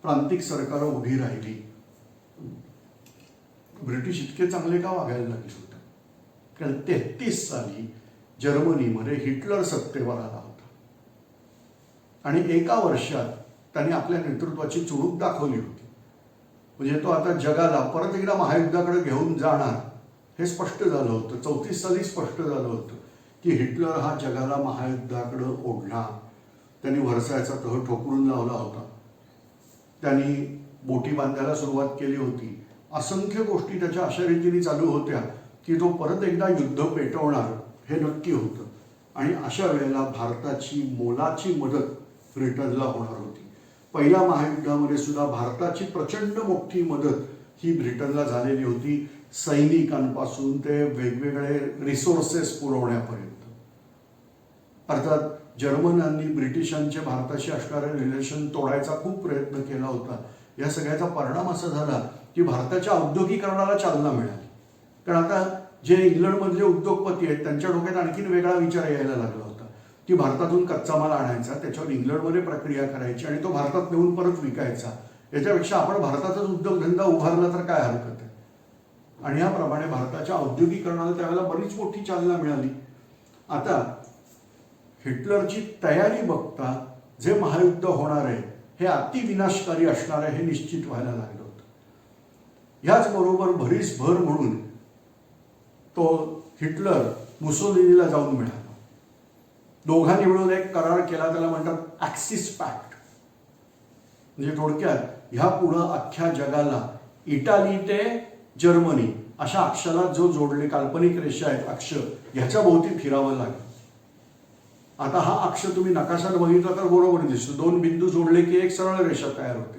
प्रांतिक सरकारं उभी राहिली. ब्रिटिश इतके चांगले का वागायला लागले होते? कारण 33 साली जर्मनीमध्ये हिटलर सत्तेवर आला होता आणि एका वर्षात त्यांनी आपल्या नेतृत्वाची चुणूक दाखवली होती. म्हणजे तो आता जगाला परत एकदा महायुद्धाकडे घेऊन जाणार हे स्पष्ट झालं होतं. 34 साली स्पष्ट झालं होतं की हिटलर हा जगाला महायुद्धाकडे ओढणार. त्यांनी व्हर्सायचा तह ठोकरून लावला होता, त्यांनी बोटी बांधायला सुरुवात केली होती. असंख्य गोष्टी त्याच्या अशा रीतीने चालू होत्या की तो परत एकदा युद्ध पेटवणार हे नक्की होतं. आणि अशा वेळेला भारताची मोलाची मदत ब्रिटनला होणार होती. पहिल्या महायुद्धामध्ये सुद्धा भारताची प्रचंड मोठी मदत ही ब्रिटनला झालेली होती, सैनिकांपासून ते वेगवेगळे रिसोर्सेस पुरवण्यापर्यंत. अर्थात जर्मनांनी ब्रिटिशांचे भारताशी असणारे रिलेशन तोडायचा खूप प्रयत्न केला होता. या सगळ्याचा परिणाम असा झाला की भारताच्या औद्योगिकरणाला चालना मिळाली. कारण आता जे इंग्लंडमधले उद्योगपती आहेत त्यांच्या डोक्यात आणखीन वेगळा विचार यायला लागला होता की भारतातून कच्चा माल आणायचा, त्याच्यावर इंग्लंडमध्ये प्रक्रिया करायची आणि तो भारतात नेऊन परत विकायचा. याच्यापेक्षा आपण भारतातच उद्योगधंदा उभारला तर काय हरकत आहे. आणि याप्रमाणे भारताच्या औद्योगिकरणाला त्यावेळेला बरीच मोठी चालना मिळाली. आता हिटलरची तयारी बघता जे महायुद्ध होणार आहे हे अति विनाशकारी असणार आहे हे निश्चित व्हायला लागलं होतं. याचबरोबर भरीसभर म्हणून तो हिटलर मुसोलिनीला जाऊन मिळाला. दोघांनी मिळून एक करार केला, त्याला म्हणतात ॲक्सिस पॅक्ट. म्हणजे थोडक्यात ह्या पुढं अख्ख्या जगाला इटाली ते जर्मनी अशा अक्षाला जो जोडले काल्पनिक रेषा आहेत अक्ष, ह्याच्या भोवती फिरावं लागेल. आता हा अक्ष तुम्ही नकाशात बघितला तर बरोबर दिसतो, 2 बिंदू जोडले की एक सरळ रेषा तयार होते.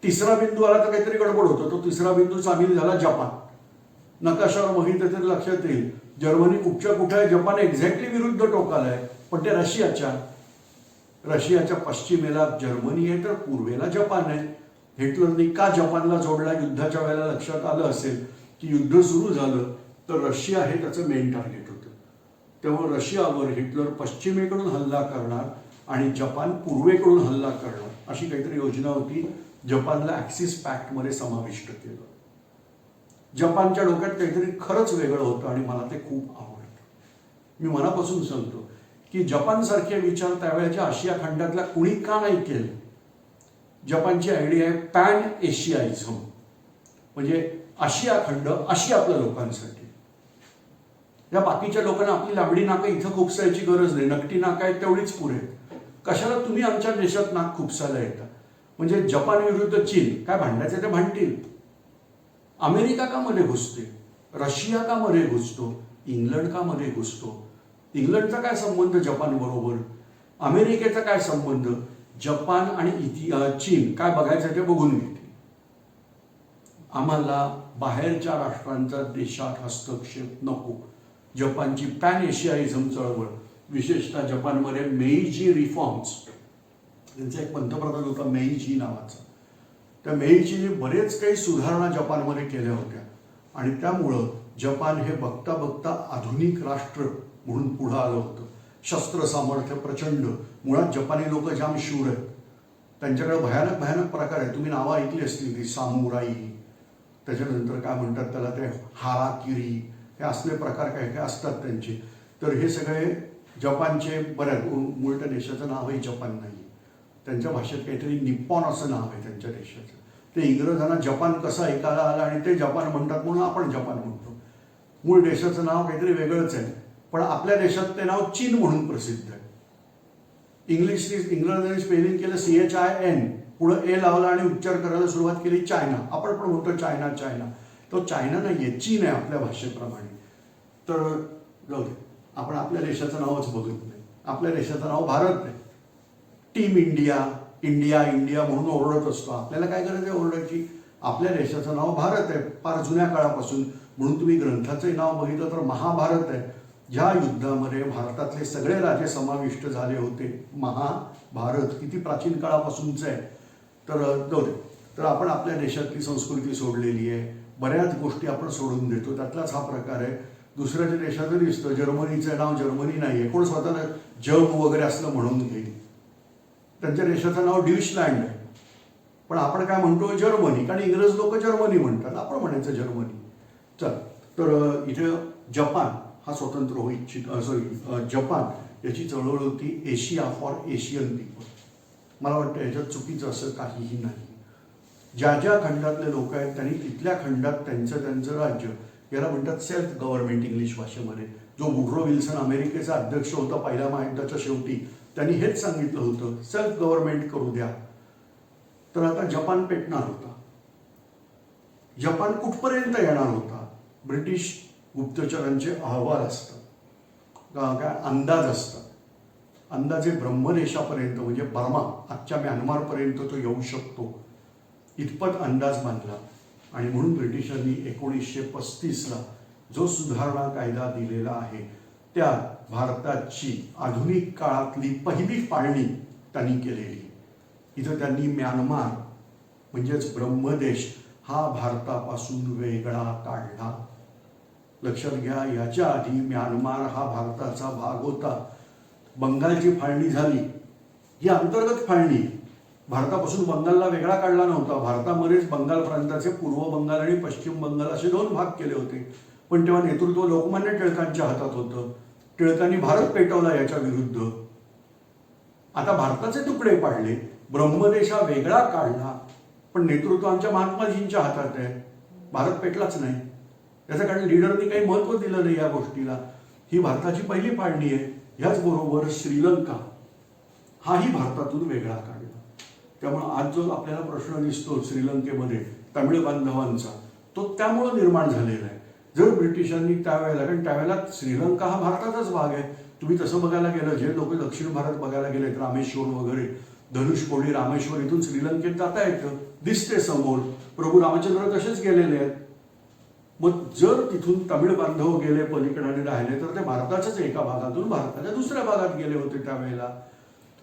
तिसरा बिंदू आला तर काहीतरी गडबड होतं. तो तिसरा बिंदू सामील झाला जपान. नकाशावर बघितलं तरी लक्षात येईल जर्मनी कुठच्या कुठे आहे, जपान एक्झॅक्टली विरुद्ध टोकाला आहे. पण ते रशियाच्या पश्चिमेला जर्मनी आहे तर पूर्वेला जपान आहे. हिटलरनी का जपानला जोडला, युद्धाच्या वेळेला लक्षात आलं असेल की युद्ध सुरू झालं तर रशिया हे त्याचं मेन टार्गेट होतं. तेव्हा रशियावर हिटलर पश्चिमेकडून हल्ला करणार आणि जपान पूर्वेकडून हल्ला करणार अशी काहीतरी योजना होती. जपानला ॲक्सिस पॅक्टमध्ये समाविष्ट केलं. जपानच्या डोक्यात काहीतरी खरंच वेगळं होतं आणि मला ते खूप आवडतं. मी मनापासून सांगतो की जपानसारखे विचार त्यावेळेच्या आशिया खंडातल्या कुणी का नाही केले. जपानची आयडिया आहे पॅन एशियाइझम, म्हणजे आशिया खंड आशियातल्या लोकांसाठी. या बाकीच्या लोकांना आपली लांबडी नाकं इथं खुपसायची गरज नाही, नकटी नाकं आहेत तेवढीच पुरे. कशाला तुम्ही आमच्या देशात नाक खुपसायला येता. म्हणजे जपान विरुद्ध चीन काय भांडायचं ते भांडतील. अमेरिका का मध्ये घुसते, रशिया का मध्ये घुसतो, इंग्लंड का मध्ये घुसतो. इंग्लंडचा काय संबंध जपान बरोबर, अमेरिकेचा काय संबंध. जपान आणि चीन काय बघायचं ते बघून घेते. आम्हाला बाहेरच्या राष्ट्रांचा देशात हस्तक्षेप नको. जपानची पॅन एशियाइझम चळवळ विशेषतः जपानमध्ये मेईजी रिफॉर्म्स, त्यांचा एक पंतप्रधान होता मेईजी नावाचा. त्या मेईजीने बरेच काही सुधारणा जपानमध्ये केल्या होत्या आणि त्यामुळं जपान हे बघता बघता आधुनिक राष्ट्र म्हणून पुढं आलं होतं. शस्त्र सामर्थ्य प्रचंड. मुळात जपानी लोक जाम शूर आहेत. त्यांच्याकडे भयानक भयानक प्रकार आहेत. तुम्ही नावं ऐकली असतील ती सामुराई, त्याच्यानंतर काय म्हणतात त्याला ते हाराकिरी, हे असले प्रकार काय काय असतात त्यांचे. तर हे सगळे जपानचे बऱ्याच, मूळ त्या देशाचं नावही जपान नाही, त्यांच्या भाषेत काहीतरी निप्पॉन असं नाव आहे त्यांच्या देशाचं. ते इंग्रजांना जपान कसं ऐकायला आलं आणि ते जपान म्हणतात म्हणून आपण जपान म्हणतो. मूळ देशाचं नाव काहीतरी वेगळंच आहे, पण आपल्या देशात ते नाव चीन म्हणून प्रसिद्ध आहे. इंग्रजांनी स्पेलिंग केलं CHIN, पुढं ए लावला आणि उच्चार करायला सुरुवात केली चायना. आपण पण म्हणतो चायना चायना, तो चायना नाहीये, चीन आहे आपल्या भाषेप्रमाणे. तर जाऊ दे, आपण आपल्या देशाचं नावच बघत नाही. आपल्या देशाचं नाव भारत आहे. टीम इंडिया, इंडिया इंडिया म्हणून ओरडत असतो. आपल्याला काय गरज आहे ओरडायची? आपल्या देशाचं नाव भारत आहे फार जुन्या काळापासून. म्हणून तुम्ही ग्रंथाचंही नाव बघितलं तर महाभारत आहे. ज्या युद्धामध्ये भारतातले सगळे राजे समाविष्ट झाले होते, महाभारत किती प्राचीन काळापासूनचं आहे. तर जाऊ दे. तर आपण आपल्या देशातली संस्कृती सोडलेली आहे, बऱ्याच गोष्टी आपण सोडून देतो, त्यातलाच हा प्रकार आहे. दुसऱ्याच्या देशाचं दिसतं, जर्मनीचं नाव जर्मनी नाही आहे, कोण स्वतःला जग वगैरे असलं म्हणून घेईल. त्यांच्या देशाचं नाव ड्युशलँड आहे, पण आपण काय म्हणतो जर्मनी, कारण इंग्रज लोक जर्मनी म्हणतात, आपण म्हणायचं जर्मनी. चल, तर इथे जपान हा स्वतंत्र होऊ इच्छित, जपान याची चळवळ होती एशिया फॉर एशियन पीपल. मला वाटतं याच्यात चुकीचं असं काहीही नाही. ज्या ज्या खंडातले लोक आहेत त्यांनी तिथल्या खंडात त्यांचं राज्य, याला म्हणतात सेल्फ गव्हर्नमेंट इंग्लिश भाषेमध्ये. जो वुड्रो विल्सन अमेरिकेचा अध्यक्ष होता पहिल्या महायुद्धाच्या शेवटी, त्यांनी हेच सांगितलं होतं, सेल्फ गव्हर्नमेंट करू द्या. तर आता जपान पेटणार होता. जपान कुठपर्यंत येणार होता? ब्रिटिश गुप्तचरांचे अहवाल असतात, काय अंदाज असतात. अंदाजे ब्रह्मदेशापर्यंत, म्हणजे बर्मा, आजच्या म्यानमारपर्यंत तो येऊ शकतो, इतपत अंदाज बांधला. आणि म्हणून ब्रिटिशांनी 1935ला जो सुधारणा कायदा दिलेला आहे, त्यात भारताची आधुनिक काळातली पहिली फाळणी त्यांनी केलेली. इथं त्यांनी म्यानमार म्हणजेच ब्रह्मदेश हा भारतापासून वेगळा काढला. लक्षात घ्या, याच्या आधी म्यानमार हा भारताचा भाग होता. बंगालची फाळणी झाली, ही अंतर्गत फाळणी. भारतापासून बंगालला वेगळा काढला नव्हता. भारतामध्येच बंगाल प्रांताचे पूर्व बंगाल आणि पश्चिम बंगाल असे 2 भाग केले होते. पण तेव्हा नेतृत्व लोकमान्य टिळकांच्या हातात होतं. टिळकांनी भारत पेटवला याच्या विरुद्ध. आता भारताचे तुकडे पाडले, ब्रह्मदेश हा वेगळा काढला, पण नेतृत्व आमच्या महात्माजींच्या हातात आहे. भारत पेटलाच नाही. याचं कारण लिडरनी काही महत्व दिलं नाही या गोष्टीला. ही भारताची पहिली फाळणी आहे. ह्याचबरोबर श्रीलंका हाही भारतातून वेगळा काढला. त्यामुळं आज जो आपल्याला प्रश्न दिसतो श्रीलंकेमध्ये तमिळ बांधवांचा, तो त्यामुळं निर्माण झालेला आहे. जर ब्रिटिशांनी त्यावेळेला, कारण त्यावेळेला श्रीलंका हा भारताचाच भाग आहे. तुम्ही तसं बघायला गेलं, जे लोक दक्षिण भारत बघायला गेलेत, रामेश्वर वगैरे, धनुषकोडी रामेश्वर, इथून श्रीलंकेत जाता येतं, दिसते समोर. प्रभू रामचंद्र तसेच गेलेले आहेत. मग जर तिथून तमिळ बांधव गेले पलीकडे राहिले, तर ते भारताच्याच एका भागातून भारताच्या दुसऱ्या भागात गेले होते त्यावेळेला.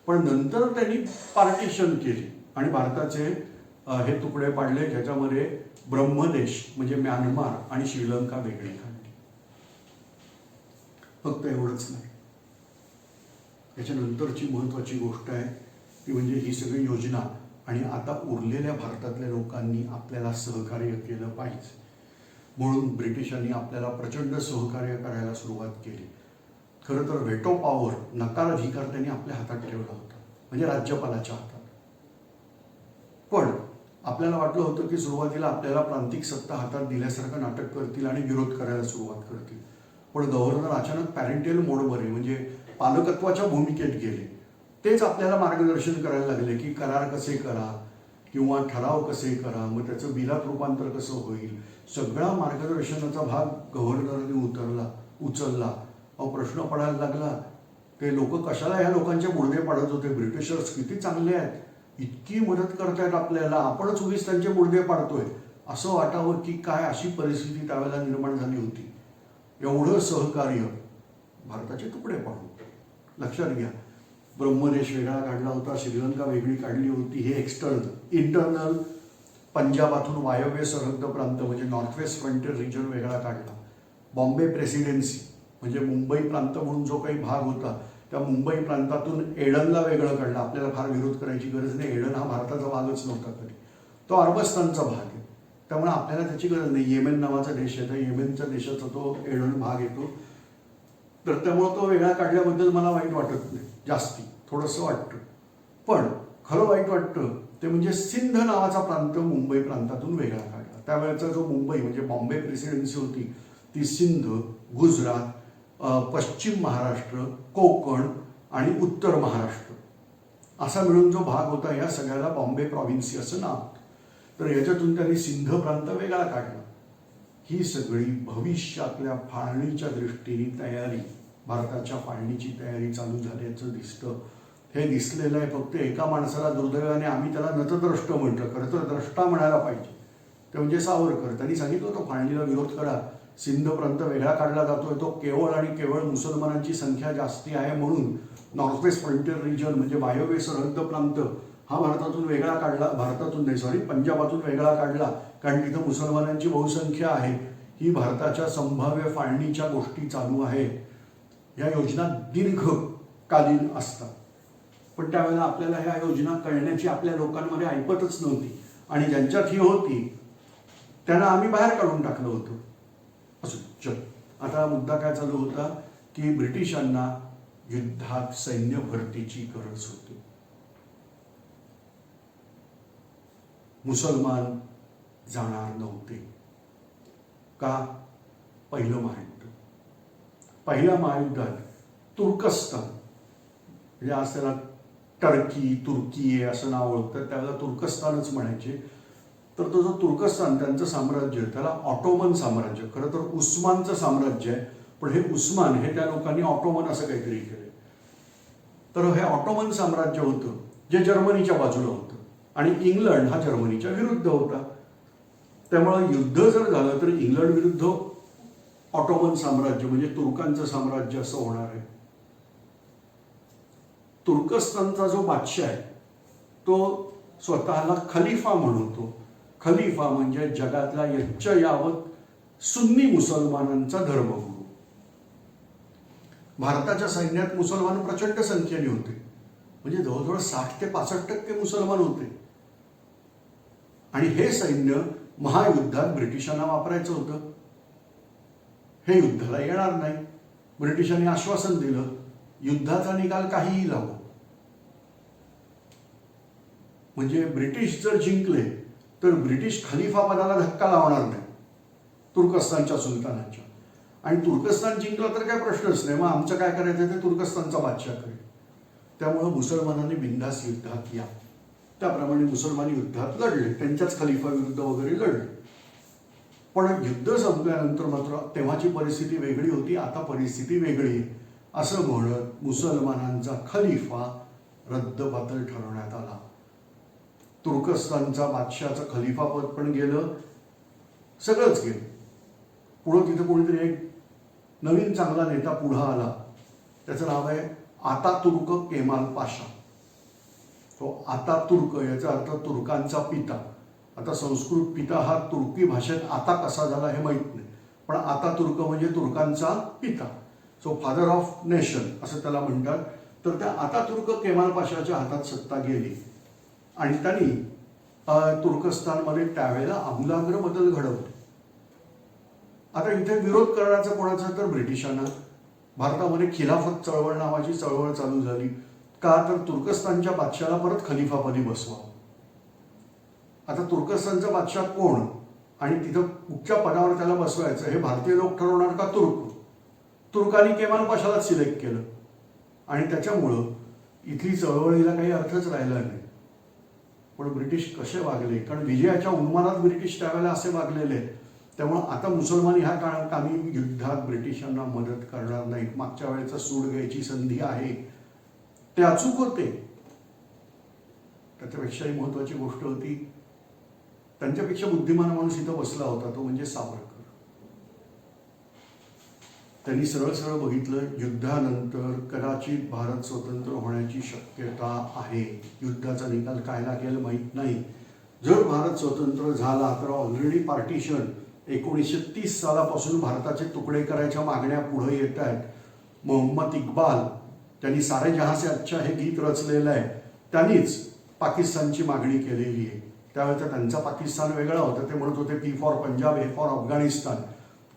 पण नंतर त्यांनी पार्टिशन केली आणि भारताचे हे तुकडे पाडले, ज्याच्यामध्ये ब्रह्मदेश म्हणजे म्यानमार आणि श्रीलंका वेगळी काढली. फक्त एवढंच नाही, याच्यानंतरची महत्वाची गोष्ट आहे ती म्हणजे ही सगळी योजना. आणि आता उरलेल्या भारतातल्या लोकांनी आपल्याला सहकार्य केलं पाहिजे, म्हणून ब्रिटिशांनी आपल्याला प्रचंड सहकार्य करायला सुरुवात केली. खरं तर व्हेटो पॉवर, नकाराधिकार त्यांनी आपल्या हातात ठेवला होता, म्हणजे राज्यपालाच्या हातात. पण आपल्याला वाटलं होतं की सुरुवातीला आपल्याला प्रांतिक सत्ता हातात दिल्यासारखं नाटक करतील आणि विरोध करायला सुरुवात करतील. पण गव्हर्नर अचानक पॅरेंटियल मोडमध्ये, म्हणजे पालकत्वाच्या भूमिकेत गेले. तेच आपल्याला मार्गदर्शन करायला लागले की करार कसे करा किंवा ठराव कसे करा, मग त्याचं बिलात रूपांतर कसं होईल. सगळा मार्गदर्शनाचा भाग गव्हर्नरने उचलला. प्रश्न पडायला लागला, ते लोक कशाला ह्या लोकांचे मुडदे पाडत होते. ब्रिटिशर्स किती चांगले आहेत, इतकी मदत करतायत आपल्याला, आपणच उगीच त्यांचे मुडदे पाडतोय, असं वाटावं की काय. अशी परिस्थिती त्यावेळेला निर्माण झाली होती. एवढं सहकार्य भारताचे तुकडे पाडून. लक्षात घ्या, ब्रह्मदेश वेगळा काढला होता, श्रीलंका वेगळी काढली होती, हे एक्सटर्नल. इंटरनल, पंजाबातून वायव्य सरहद्द प्रांत म्हणजे नॉर्थ वेस्ट फ्रंटियर रिजन वेगळा काढला. बॉम्बे प्रेसिडेन्सी म्हणजे मुंबई प्रांत म्हणून जो काही भाग होता त्या मुंबई प्रांतातून एडनला वेगळं काढलं. आपल्याला फार विरोध करायची गरज नाही, एडन हा भारताचा भागच नव्हता कधी, तो अरबस्तानचा भाग आहे, त्यामुळे आपल्याला त्याची गरज नाही. येमेन नावाचा देश आहे, त्या येमेनच्या देशाचा तो एडन भाग येतो, तर त्यामुळे तो वेगळा काढल्याबद्दल मला वाईट वाटत नाही, जास्ती थोडंसं वाटतं. पण खरं वाईट वाटतं ते म्हणजे सिंध नावाचा प्रांत मुंबई प्रांतातून वेगळा काढला. त्यावेळेचा जो मुंबई म्हणजे बॉम्बे प्रेसिडेन्सी होती ती सिंध, गुजरात, पश्चिम महाराष्ट्र, कोकण आणि उत्तर महाराष्ट्र असा मिळून जो भाग होता, या सगळ्याला बॉम्बे प्रॉव्हिन्सी असं नाव. तर याच्यातून त्यांनी सिंध प्रांत वेगळा काढला. ही सगळी भविष्यातल्या फाळणीच्या दृष्टीने तयारी, भारताच्या फाळणीची तयारी चालू झाल्याचं दिसतं. हे दिसलेलं आहे फक्त एका माणसाला, दुर्दैवाने आम्ही त्याला नतद्रष्ट म्हटलं, खरं तर द्रष्टा म्हणायला पाहिजे, ते म्हणजे सावरकर. त्यांनी सांगितलं होतं फाळणीला विरोध करा, सिंध प्रांत वेगळा काढला जातोय, तो केवळ आणि केवळ मुसलमानांची संख्या जास्ती आहे म्हणून नॉर्थ वेस्ट फ्रंटियर रिजन म्हणजे वायव्य सरहद्द प्रांत हा भारतातून वेगळा काढला, भारतातून नाही सॉरी पंजाबातून वेगळा काढला, कारण तिथं मुसलमानांची बहुसंख्या आहे. ही भारताच्या संभाव्य फाळणीच्या गोष्टी चालू आहेत. या योजना दीर्घकालीन असतात, पण त्यावेळेला आपल्याला ह्या योजना कळण्याची आपल्या लोकांमध्ये ऐपतच नव्हती, आणि ज्यांच्यात ही होती त्यांना आम्ही बाहेर काढून टाकलं होतं. असं चल, आता मुद्दा काय चालू होता की ब्रिटिशांना युद्धात सैन्य भरतीची गरज होती. मुसलमान जाणार नव्हते का? पहिलं महायुद्ध. पहिल्या महायुद्धात तुर्कस्तान म्हणजे आज त्याला टर्की, तुर्की आहे असं नाव ओळखतात, त्यावेळेला तुर्कस्तानच म्हणायचे. तर तो जो तुर्कस्तान त्यांचं साम्राज्य त्याला ऑटोमन साम्राज्य, खरं तर उस्मानचं साम्राज्य आहे, पण हे उस्मान हे त्या लोकांनी ऑटोमन असं काहीतरी केलं. तर हे ऑटोमन साम्राज्य होतं जे जर्मनीच्या बाजूला होतं, आणि इंग्लंड हा जर्मनीच्या विरुद्ध होता. त्यामुळे युद्ध जर झालं तर इंग्लंड विरुद्ध ऑटोमन साम्राज्य म्हणजे तुर्कांचं साम्राज्य असं होणार आहे. तुर्कस्तानचा जो बादशाह आहे तो स्वतःला खलिफा म्हणतो. खलिफा म्हणजे जगातला यच्चयावत सुन्नी मुसलमानांचा धर्मगुरू. भारताच्या सैन्यात मुसलमान प्रचंड संख्येने होते, म्हणजे जवळजवळ 60 ते 65% मुसलमान होते, आणि हे सैन्य महायुद्धात ब्रिटिशांना वापरायचं होतं. हे युद्धाला येणार नाही. ब्रिटिशांनी आश्वासन दिलं युद्धाचा निकाल काहीही लावो, म्हणजे ब्रिटिश जर जिंकले तर ब्रिटिश खलिफा पदाला धक्का लावणार नाही तुर्कस्तानच्या सुलतानाच्या, आणि तुर्कस्तान जिंकलं तर काय प्रश्नच नाही, मग आमचं काय करायचं ते तुर्कस्तानचा बादशाह करेल. त्यामुळे मुसलमानांनी बिनधास्त युद्धात या, त्याप्रमाणे मुसलमान युद्धात लढले, त्यांच्याच खलिफा विरुद्ध वगैरे लढले. पण युद्ध संपल्यानंतर मात्र तेव्हाची परिस्थिती वेगळी होती, आता परिस्थिती वेगळी आहे असं म्हणत मुसलमानांचा खलिफा रद्दबातल ठरवण्यात आला. तुर्कस्तानचा बादशाहचं खलिफापद पण गेलं, सगळंच गेलं. पुढं तिथं कोणीतरी एक नवीन चांगला नेता पुढं आला, त्याचं नाव आहे आतातुर्क केमाल पाशा. तो आतातुर्क याचा अर्थ तुर्कांचा पिता. आता संस्कृत पिता हा तुर्की भाषेत आता कसा झाला हे माहीत नाही, पण आतातुर्क म्हणजे तुर्कांचा पिता, सो फादर ऑफ नेशन असं त्याला म्हणतात. तर त्या आतातुर्क केमाल पाशाच्या हातात सत्ता गेली, आणि त्यांनी तुर्कस्तानमध्ये त्यावेळेला आमूलाग्र बदल घडवले. आता इथे विरोध करण्याचं कोणाचं तर ब्रिटिशांना. भारतामध्ये खिलाफत चळवळ नावाची चळवळ चालू झाली का, तर तुर्कस्तानच्या बादशाला परत खलिफापदी बसवावं. आता तुर्कस्तानचा बादशाह कोण आणि तिथं कुठच्या पदावर त्याला बसवायचं हे भारतीय लोक ठरवणार का तुर्क? तुर्कांनी केमाल पाशाला सिलेक्ट केलं, आणि त्याच्यामुळं इथली चळवळीला काही अर्थच राहिला नाही. पण ब्रिटिश कसे वागले, कारण विजयाच्या उन्मानात ब्रिटिश त्यावेळेला असे वागलेले आहेत. त्यामुळं आता मुसलमान ह्या कामी युद्धात ब्रिटिशांना मदत करणार नाहीत. मागच्या वेळेचा सूड घ्यायची संधी आहे ते अचूक होते. त्याच्यापेक्षाही महत्वाची गोष्ट होती, त्यांच्यापेक्षा बुद्धिमान माणूस इथं बसला होता, तो म्हणजे सावरकर. त्यांनी सरळ सरळ बघितलं, युद्धानंतर कदाचित भारत स्वतंत्र होण्याची शक्यता आहे. युद्धाचा निकाल काय लागेल माहीत नाही. जर भारत स्वतंत्र झाला तर ऑलरेडी पार्टिशन 1930 सालापासून भारताचे तुकडे करायच्या मागण्या पुढे येत आहेत. मोहम्मद इक्बाल, त्यांनी सारे जहां से अच्छा हे गीत रचलेलं आहे, त्यांनीच पाकिस्तानची मागणी केलेली आहे. त्यावेळेचा त्यांचा पाकिस्तान वेगळा होता. ते म्हणत होते P for Punjab, A for Afghanistan,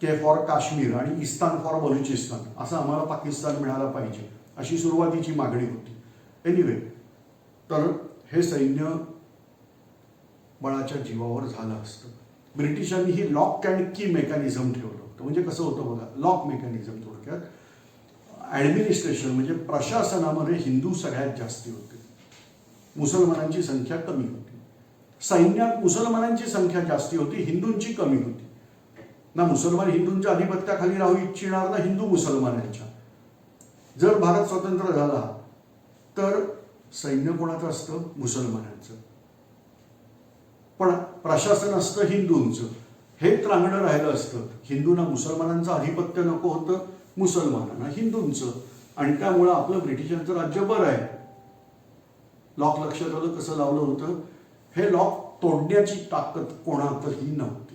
K for Kashmir आणि इस्तान फॉर बलुचिस्तान, असं आम्हाला पाकिस्तान मिळाला पाहिजे, अशी सुरुवातीची मागणी होती. एनिवे, तर हे सैन्य बळाच्या जीवावर झालं असतं. ब्रिटिशांनी ही लॉक अँड की मेकॅनिझम ठेवलं होतं. म्हणजे कसं होतं बघा, लॉक मेकॅनिझम थोडक्यात ॲडमिनिस्ट्रेशन म्हणजे प्रशासनामध्ये हिंदू सगळ्यात जास्ती होते, मुसलमानांची संख्या कमी होती. सैन्यात मुसलमानांची संख्या जास्ती होती, हिंदूंची कमी होती. ना मुसलमान हिंदूंच्या अधिपत्याखाली राहू इच्छिणार, ना हिंदू मुसलमानांच्या. जर भारत स्वतंत्र झाला तर सैन्य कोणाचं असतं? मुसलमानांचं. पण प्रशासन असतं हिंदूंचं. हे त्रांगडं राहिलं असतं. हिंदूंना मुसलमानांचं अधिपत्य नको होतं, मुसलमानांना हिंदूंचं. आणि त्यामुळं आपलं ब्रिटिशांचं राज्य बरं आहे. लॉक लक्षात आलं कसं लावलं होतं? हे लॉक तोडण्याची ताकद कोणातही नव्हती.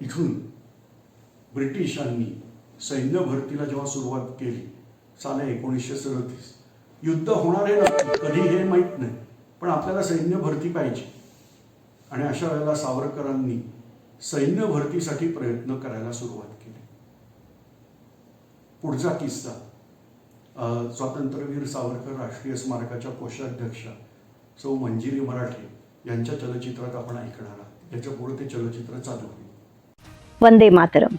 इथून ब्रिटिशांनी सैन्य भरतीला जेव्हा सुरुवात केली साले 1937, युद्ध होणार आहे नक्की कधी हे माहीत नाही, पण आपल्याला सैन्य भरती पाहिजे. आणि अशा वेळेला सावरकरांनी सैन्य भरतीसाठी प्रयत्न करायला सुरुवात केली. पुढचा किस्सा स्वातंत्र्यवीर सावरकर राष्ट्रीय स्मारकाच्या कोषाध्यक्षा सौ मंजिरी मराठे यांच्या चलचित्रात आपण ऐकणार आहात. याच्या पुढे ते चलचित्र चालू होईल. वंदे मातरम।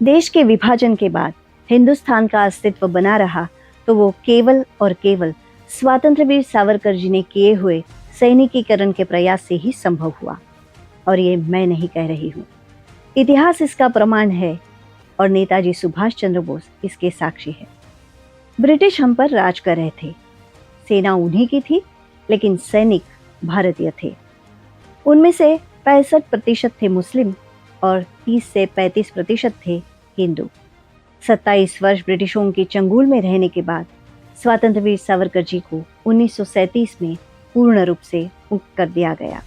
देश के विभाजन के बाद हिंदुस्तान का अस्तित्व बना रहा तो वो केवल और केवल स्वातंत्र्यवीर सावरकर जी ने किए हुए सैनिकीकरण के प्रयास से ही संभव हुआ। और ये मैं नहीं कह रही हूँ, इतिहास इसका प्रमाण है और नेताजी सुभाष चंद्र बोस इसके साक्षी है। ब्रिटिश हम पर राज कर रहे थे, सेना उन्हीं की थी, लेकिन सैनिक भारतीय थे। उनमें से 65% थे मुस्लिम और 30 से 35% थे हिंदू। 27 वर्ष ब्रिटिशों के चंगुल में रहने के बाद स्वातंत्र्यवीर सावरकर जी को 1937 में पूर्ण रूप से मुक्त कर दिया गया।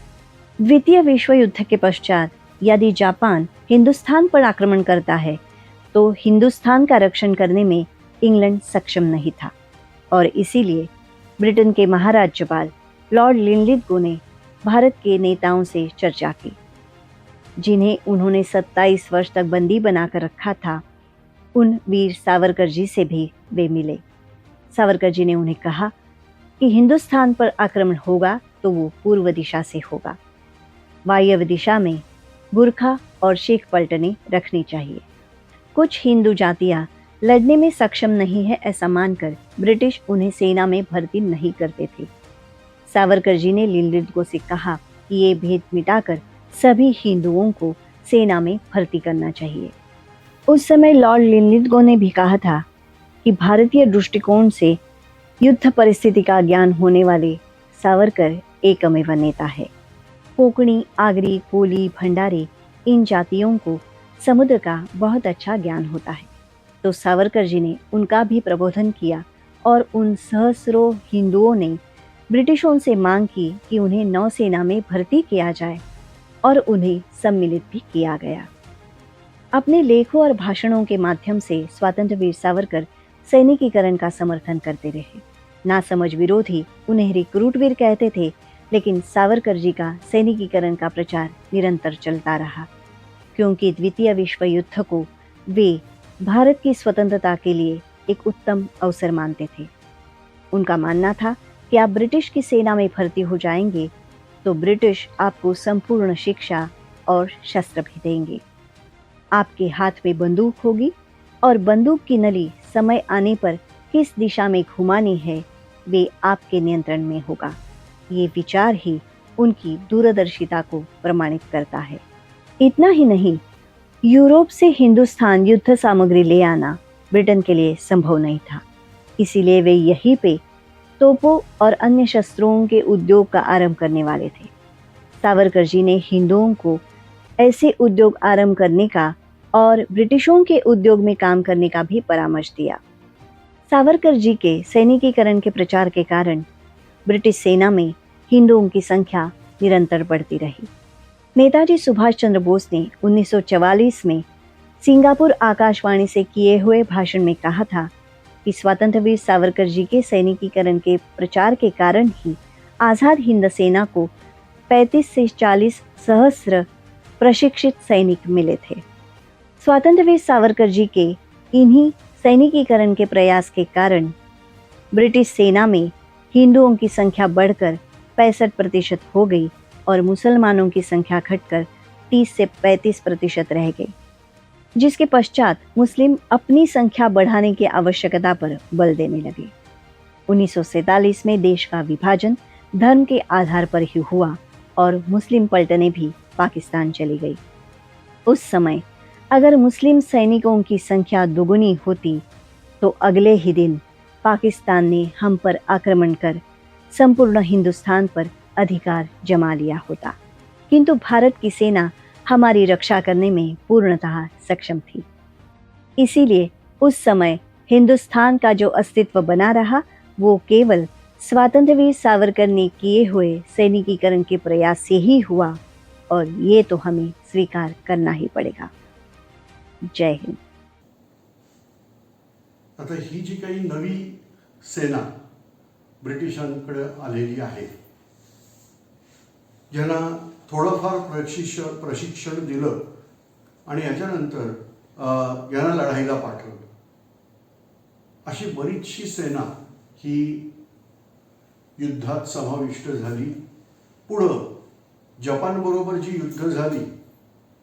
द्वितीय विश्व युद्ध के पश्चात यदि जापान हिंदुस्तान पर आक्रमण करता है तो हिंदुस्तान का रक्षण करने में इंग्लैंड सक्षम नहीं था, और इसीलिए ब्रिटेन के महाराज्यपाल लॉर्ड लिनलिथगो ने भारत के नेताओं से चर्चा की, जिन्हें उन्होंने 27 वर्ष तक बंदी बनाकर रखा था। उन वीर सावरकर जी से भी वे मिले। सावरकर जी ने उन्हें कहा कि हिंदुस्तान पर आक्रमण होगा तो वो पूर्व दिशा से होगा। वायव्य दिशा में बुरखा और शेख पलटने रखनी चाहिए। कुछ हिंदू जातियां लड़ने में सक्षम नहीं है, ऐसा मानकर ब्रिटिश उन्हें सेना में भर्ती नहीं करते थे। सावरकर जी ने लिनलिथगो से कहा कि ये भेद मिटाकर सभी हिंदुओं को सेना में भर्ती करना चाहिए। उस समय लॉर्ड लिनलिथगो ने भी कहा था कि भारतीय दृष्टिकोण से युद्ध परिस्थिति का ज्ञान होने वाले सावरकर एकमेव नेता है। कोंकणी, आगरी, कोली, भंडारी इन जातियों को समुद्र का बहुत अच्छा ज्ञान होता है। तो सावरकर जी ने उनका भी प्रबोधन किया और उन सहस्रों हिंदुओं ने ब्रिटिशों से मांग की कि उन्हें नौसेना में भर्ती किया जाए, और उन्हें सम्मिलित भी किया गया। अपने लेखों और भाषणों के माध्यम से स्वातंत्र्यवीर सावरकर सैनिकीकरण का समर्थन करते रहे। नासमझ विरोधी उन्हें रिक्रूटवीर कहते थे, लेकिन सावरकर जी का सैनिकीकरण का प्रचार निरंतर चलता रहा, क्योंकि द्वितीय विश्व युद्ध को वे भारत की स्वतंत्रता के लिए एक उत्तम अवसर मानते थे। उनका मानना था कि आप ब्रिटिश की सेना में भर्ती हो जाएंगे तो ब्रिटिश आपको संपूर्ण शिक्षा और शस्त्र भी देंगे। आपके हाथ में बंदूक होगी और बंदूक की नली समय आने पर किस दिशा में घुमानी है वे आपके नियंत्रण में होगा। ये विचार ही उनकी दूरदर्शिता को प्रमाणित करता है। इतना ही नहीं, यूरोप से हिंदुस्तान युद्ध सामग्री ले आना ब्रिटेन के लिए संभव नहीं था, इसीलिए वे यहीं पे तोपों और अन्य शस्त्रों के उद्योग का आरंभ करने वाले थे। सावरकर जी ने हिंदुओं को ऐसे उद्योग आरंभ करने का और ब्रिटिशों के उद्योग में काम करने का भी परामर्श दिया। सावरकर जी के सैनिकीकरण के प्रचार के कारण ब्रिटिश सेना में हिंदुओं की संख्या निरंतर बढ़ती रही। नेताजी सुभाष चंद्र बोस ने 1944 में सिंगापुर आकाशवाणी से किए हुए भाषण में कहा था कि स्वतंत्रवीर सावरकर जी के सैनिकीकरण के प्रचार के कारण ही आजाद हिंद सेना को 35 से 40 सहस्त्र प्रशिक्षित सैनिक मिले थे। स्वतंत्रवीर सावरकर जी के इन्हीं सैनिकीकरण के प्रयास के कारण ब्रिटिश सेना में हिंदुओं की संख्या बढ़कर 65% हो गई और मुसलमानों की संख्या घटकर 30 से 35% रह गई, जिसके पश्चात मुस्लिम अपनी संख्या बढ़ाने की आवश्यकता पर बल देने लगे। 1947 में देश का विभाजन धर्म के आधार पर ही हुआ और मुस्लिम पलटनें भी पाकिस्तान चली गई। उस समय अगर मुस्लिम सैनिकों की संख्या दुगुनी होती तो अगले ही दिन पाकिस्तान ने हम पर आक्रमण कर संपूर्ण हिंदुस्तान पर अधिकार जमा लिया होता, किंतु भारत की सेना हमारी रक्षा करने में पूर्णतः सक्षम थी। इसीलिए उस समय हिंदुस्तान का जो अस्तित्व बना रहा वो केवल स्वतंत्रवीर सावरकर ने किए हुए सैनिकीकरण के प्रयास से ही हुआ और ये तो हमें स्वीकार करना ही पड़ेगा। जय हिंद। आता ही जी काही नवी सेना ब्रिटिशांकडे आलेली आहे, ज्यांना थोडंफार प्रशिक्षण दिलं आणि याच्यानंतर यांना लढाईला पाठवलं, अशी बरीचशी सेना ही युद्धात समाविष्ट झाली। पुढं जपानबरोबर जी युद्ध झाली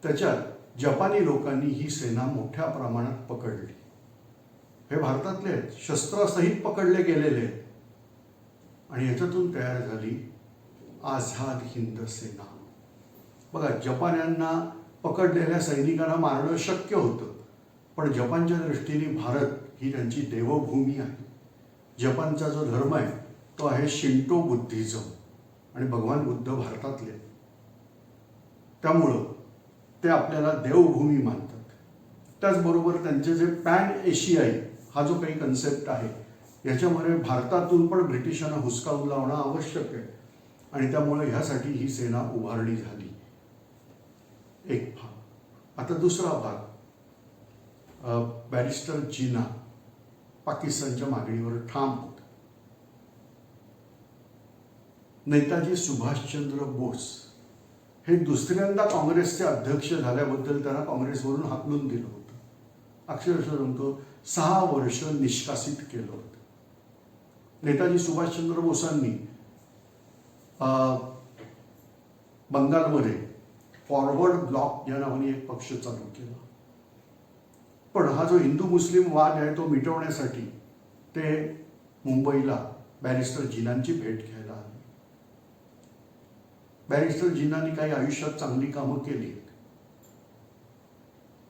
त्याच्यात जपानी लोकांनी ही सेना मोठ्या प्रमाणात पकडली। हे भारतातले आहेत, शस्त्रासहित पकडले गेलेले आहेत आणि याच्यातून तयार झाली आझाद हिंद सेना। बघा, जपान्यांना पकडलेल्या सैनिकांना मारणं शक्य होतं, पण जपानच्या दृष्टीने भारत ही त्यांची देवभूमी आहे। जपानचा जो धर्म आहे तो आहे शिंटो बुद्धिझम आणि भगवान बुद्ध भारतातले, त्यामुळं ते आपल्याला देवभूमी मानतात। त्याचबरोबर त्यांचे जे पॅन एशियाई हा जो काही कन्सेप्ट आहे याच्यामध्ये भारतातून पण ब्रिटिशांना हुसकावून लावणं आवश्यक आहे आणि त्यामुळे ह्यासाठी ही सेना उभारणी झाली। एक भाग। आता दुसरा भाग, बॅरिस्टर जिना पाकिस्तानच्या मागणीवर ठाम होते। नेताजी सुभाषचंद्र बोस हे दुसऱ्यांदा काँग्रेसचे अध्यक्ष झाल्याबद्दल त्यांना काँग्रेसवरून हाकलून दिलं होतं। अक्षरशः सांगतो 6 वर्ष निष्कासित केलं होतं। नेताजी सुभाषचंद्र बोसांनी बंगालमध्ये फॉरवर्ड ब्लॉक या नावाने एक पक्ष चालू केला, पण हा जो हिंदू मुस्लिम वाद आहे तो मिटवण्यासाठी ते मुंबईला बॅरिस्टर जिनांची भेट घ्यायला आले। बॅरिस्टर जिनांनी काही आयुष्यात चांगली कामं केली,